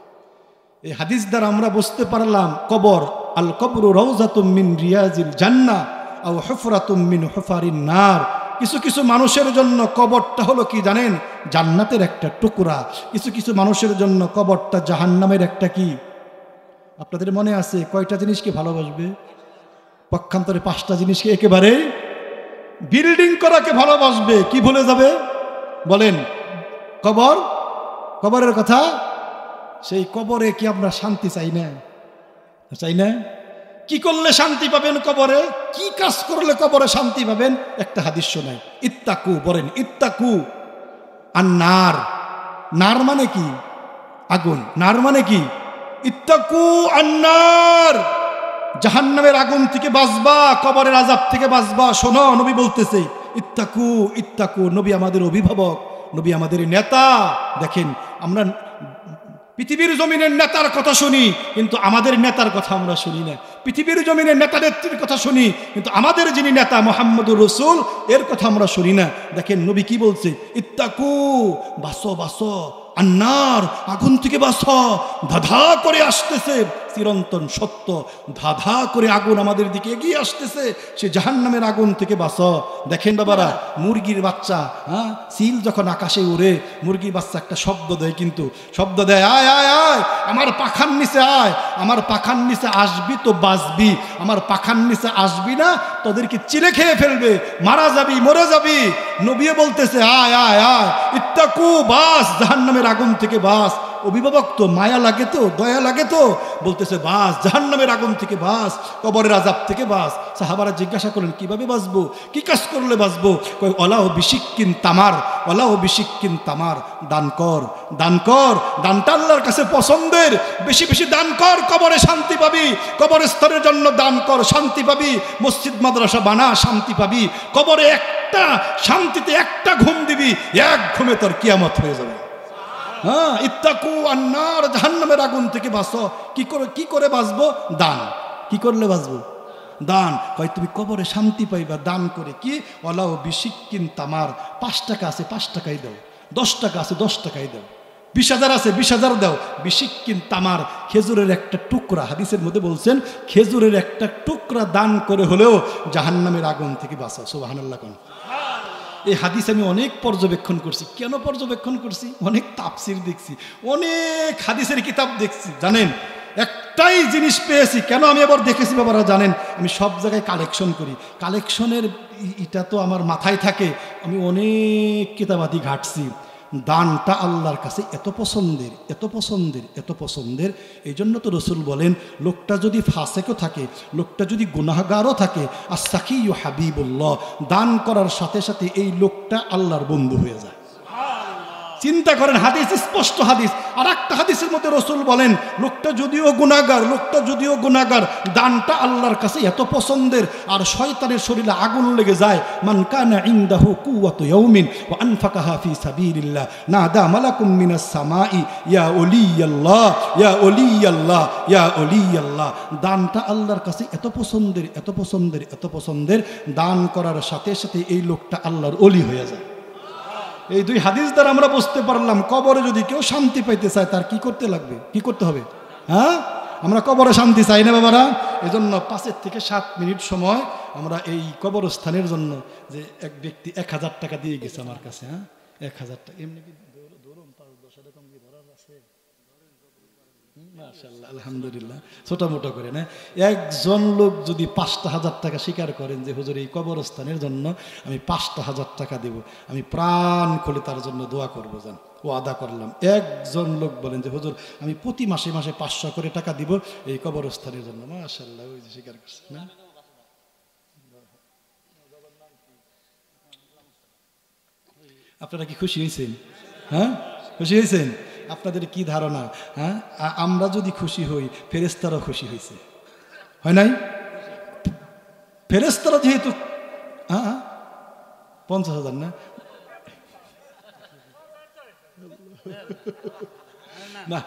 এই হাদিস দ্বারা আমরা বুঝতে পারলাম কবর, আল কবরু রাউযাতুম মিন রিয়াজিল জান্নাহ আও হুফরাতুম মিন হুফারিন নার। কিছু কিছু মানুষের জন্য কবরটা হলো কি জানেন, জান্নাতের একটা টুকরা। কিছু কিছু মানুষের জন্য কবরটা জাহান্নামের একটা কি। আপনাদের মনে আছে কয়টা জিনিসকে ভালোবাসবে? পক্ষান্তরে 5টা জিনিসকে একেবারে। বিল্ডিং করাকে ভালোবাসবে, কি ভুলে যাবে বলেন? কবর, কবরের কথা। সেই কবরে কি আমরা শান্তি চাই না? চাই না? কি করলে শান্তি পাবেন কবরে? কি কাজ করলে কবরে শান্তি পাবেন? একটা হাদিস শোনাই, ইত্তাকু, বলেন ইত্তাকু আন্নার। নার মানে কি? আগুন। নার মানে কি? ইত্তাকু আন্নার, জাহান্নামের আগুন থেকে বাঁচবা, কবরের আযাব থেকে বাঁচবা। শোনো, নবী বলতেছে ইত্তাকু, ইত্তাকু। নবী আমাদের অভিভাবক, নবী আমাদের নেতা। দেখেন আমরা পৃথিবীর জমিনের নেতার কথা শুনি, কিন্তু আমাদের নেতার কথা আমরা শুনি না। পৃথিবীর জমিনের নেতা নেত্রীর কথা শুনি, কিন্তু আমাদের যিনি নেতা মুহাম্মদুর রাসূল, এর কথা আমরা শুনি না। দেখেন নবী কি বলছে, ইত্তাকু, বাসো বাসো আন্নার, আগুন থেকে বাসো। ধাধা করে আসতেছে চিরন্তন সত্য, ধাধা করে আগুন আমাদের দিকে এগিয়ে আসতেছে, সে জাহান্নামের আগুন থেকে বাঁচো। দেখেন বাবারা, মুরগির বাচ্চা, হ্যাঁ, সিল যখন আকাশে উড়ে, মুরগির বাচ্চা একটা শব্দ দেয়, কিন্তু শব্দ দেয়, আয় আয় আয়, আমার পাখার নিচে আয়, আমার পাখার নিচে আসবি তো বাঁচবি, আমার পাখার নিচে আসবি না তোদেরকে চিলে খেয়ে ফেলবে, মারা যাবি, মরে যাবি। নবী বলতেছে আয় আয় আয়, ইত্তাকু, বাস, জাহান্নামের আগুন থেকে বাস। অভিভাবক তো মায়া লাগে, তো দয়া লাগে, তো বলতেছে বাস, জাহান্নামের আগুন থেকে বাস, কবরের আযাব থেকে বাস। সাহাবারা জিজ্ঞাসা করেন কিভাবে বাঁচবো, কি কাজ করলে বাঁচবো? কই ওয়ালাউ বিশিক্কিন তামার, ওয়ালাউ বিশিক্কিন তামার। দান কর, দান কর, দানটা আল্লাহর কাছে পছন্দের। বেশি বেশি দান কর, কবরে শান্তি পাবি। কবরের স্তরের জন্য দান কর, শান্তি পাবি। মসজিদ মাদ্রাসা বানা, শান্তি পাবি। কবরে একটা শান্তিতে একটা ঘুম দিবি, এক ঘুমে তোর কিয়ামত হয়ে যাবে। হ্যাঁ, ইত্তাকু আন্নার, জাহান্নামের আগুন থেকে বাঁচো। কি করে বাঁচবো? দান। কি করলে বাঁচবো? দান। কয় তুমি কবরে শান্তি পাইবা দান করে। কি? ওয়ালাউ বিশিক্কিন তামার। 5 টাকা আছে 5 টাকাই দাও, 10 টাকা আছে 10 টাকাই দাও, 20,000 আছে 20,000 দাও। বিশিক্কিন তামার, খেজুরের একটা টুকরা, হাদিসের মধ্যে বলছেন খেজুরের একটা টুকরা দান করে হলেও জাহান্নামের আগুন থেকে বাঁচো। সুবহানাল্লাহ। কোন এই হাদিস আমি অনেক পর্যবেক্ষণ করছি। কেন পর্যবেক্ষণ করছি? অনেক তাফসির দেখছি, অনেক হাদিসের কিতাব দেখছি। জানেন একটাই জিনিস পেয়েছি। কেন আমি আবার দেখেছি বাবারা জানেন? আমি সব জায়গায় কালেকশন করি, কালেকশনের এটা তো আমার মাথায় থাকে। আমি অনেক কিতাবাদি ঘাটছি। দানটা আল্লাহর কাছে এত পছন্দের, এত পছন্দের, এত পছন্দের। এই জন্য তো রসুল বলেন, লোকটা যদি ফাসেকও থাকে, লোকটা যদি গুনাহগারও থাকে, আস-সাকিয়্যু হাবিবুল্লাহ, দান করার সাথে সাথে এই লোকটা আল্লাহর বন্ধু হয়ে যায়। চিন্তা করেন, হাদিস স্পষ্ট হাদিস। আর একটা হাদিসের মধ্যে রসুল বলেন, লোকটা যদিও গুনাহগার, লোকটা যদিও গুনাহগার, দানটা আল্লাহর কাছে এত পছন্দের। আর শয়তানের শরীরে আগুন লেগে যায়। মান কানা ইনদাহু কুওয়াতু ইয়াউমিন ওয়া আনফাকাহা ফি সাবিলিল্লাহ নাদা মালাকুম মিনাস সামাই ইয়া ওলিয়াল্লাহ, ইয়া ওলিয়াল্লাহ, ইয়া ওলিয়াল্লাহ। দানটা আল্লাহর কাছে এত পছন্দের, এত পছন্দের, এত পছন্দের। দান করার সাথে সাথে এই লোকটা আল্লাহর ওলি হয়ে যায়। এই 2 হাদিস দ্বারা আমরা বুঝতে পারলাম, কবরে যদি কেউ শান্তি পাইতে চায় তার কি করতে লাগবে, কি করতে হবে? হ্যাঁ, আমরা কবরে শান্তি চাই না বাবারা? এজন্য 5 থেকে 7 মিনিট সময় আমরা এই কবরস্থানের জন্য, যে এক ব্যক্তি 1000 টাকা দিয়ে গেছে আমার কাছে, হ্যাঁ 1000 টাকা। এমনি কি ধরুন 5-10 এরকম কি ধরার আছে? মাশাআল্লাহ, আলহামদুলিল্লাহ, ছোট মোটো করে না। একজন লোক যদি 5,000 টাকা স্বীকার করেন যে হুজুর এই কবরস্থানের জন্য আমি 5,000 টাকা দেব, আমি প্রাণ খুলে তার জন্য দোয়া করবো, যান ও আদা করলাম। একজন লোক বলেন যে হুজুর আমি প্রতি মাসে মাসে 500 করে টাকা দিব এই কবরস্থানের জন্য, মাশাআল্লাহ, ওই যে স্বীকার করছেন না। আপনারা কি খুশি হয়েছেন? হ্যাঁ, খুশি হয়েছেন? আপনাদের কি ধারণা, হ্যাঁ আমরা যদি খুশি হই ফেরেশতারাও খুশি হয়েছে, হয় নাই? ফেরেশতারা যেহেতু, হ্যাঁ 50,000 না, না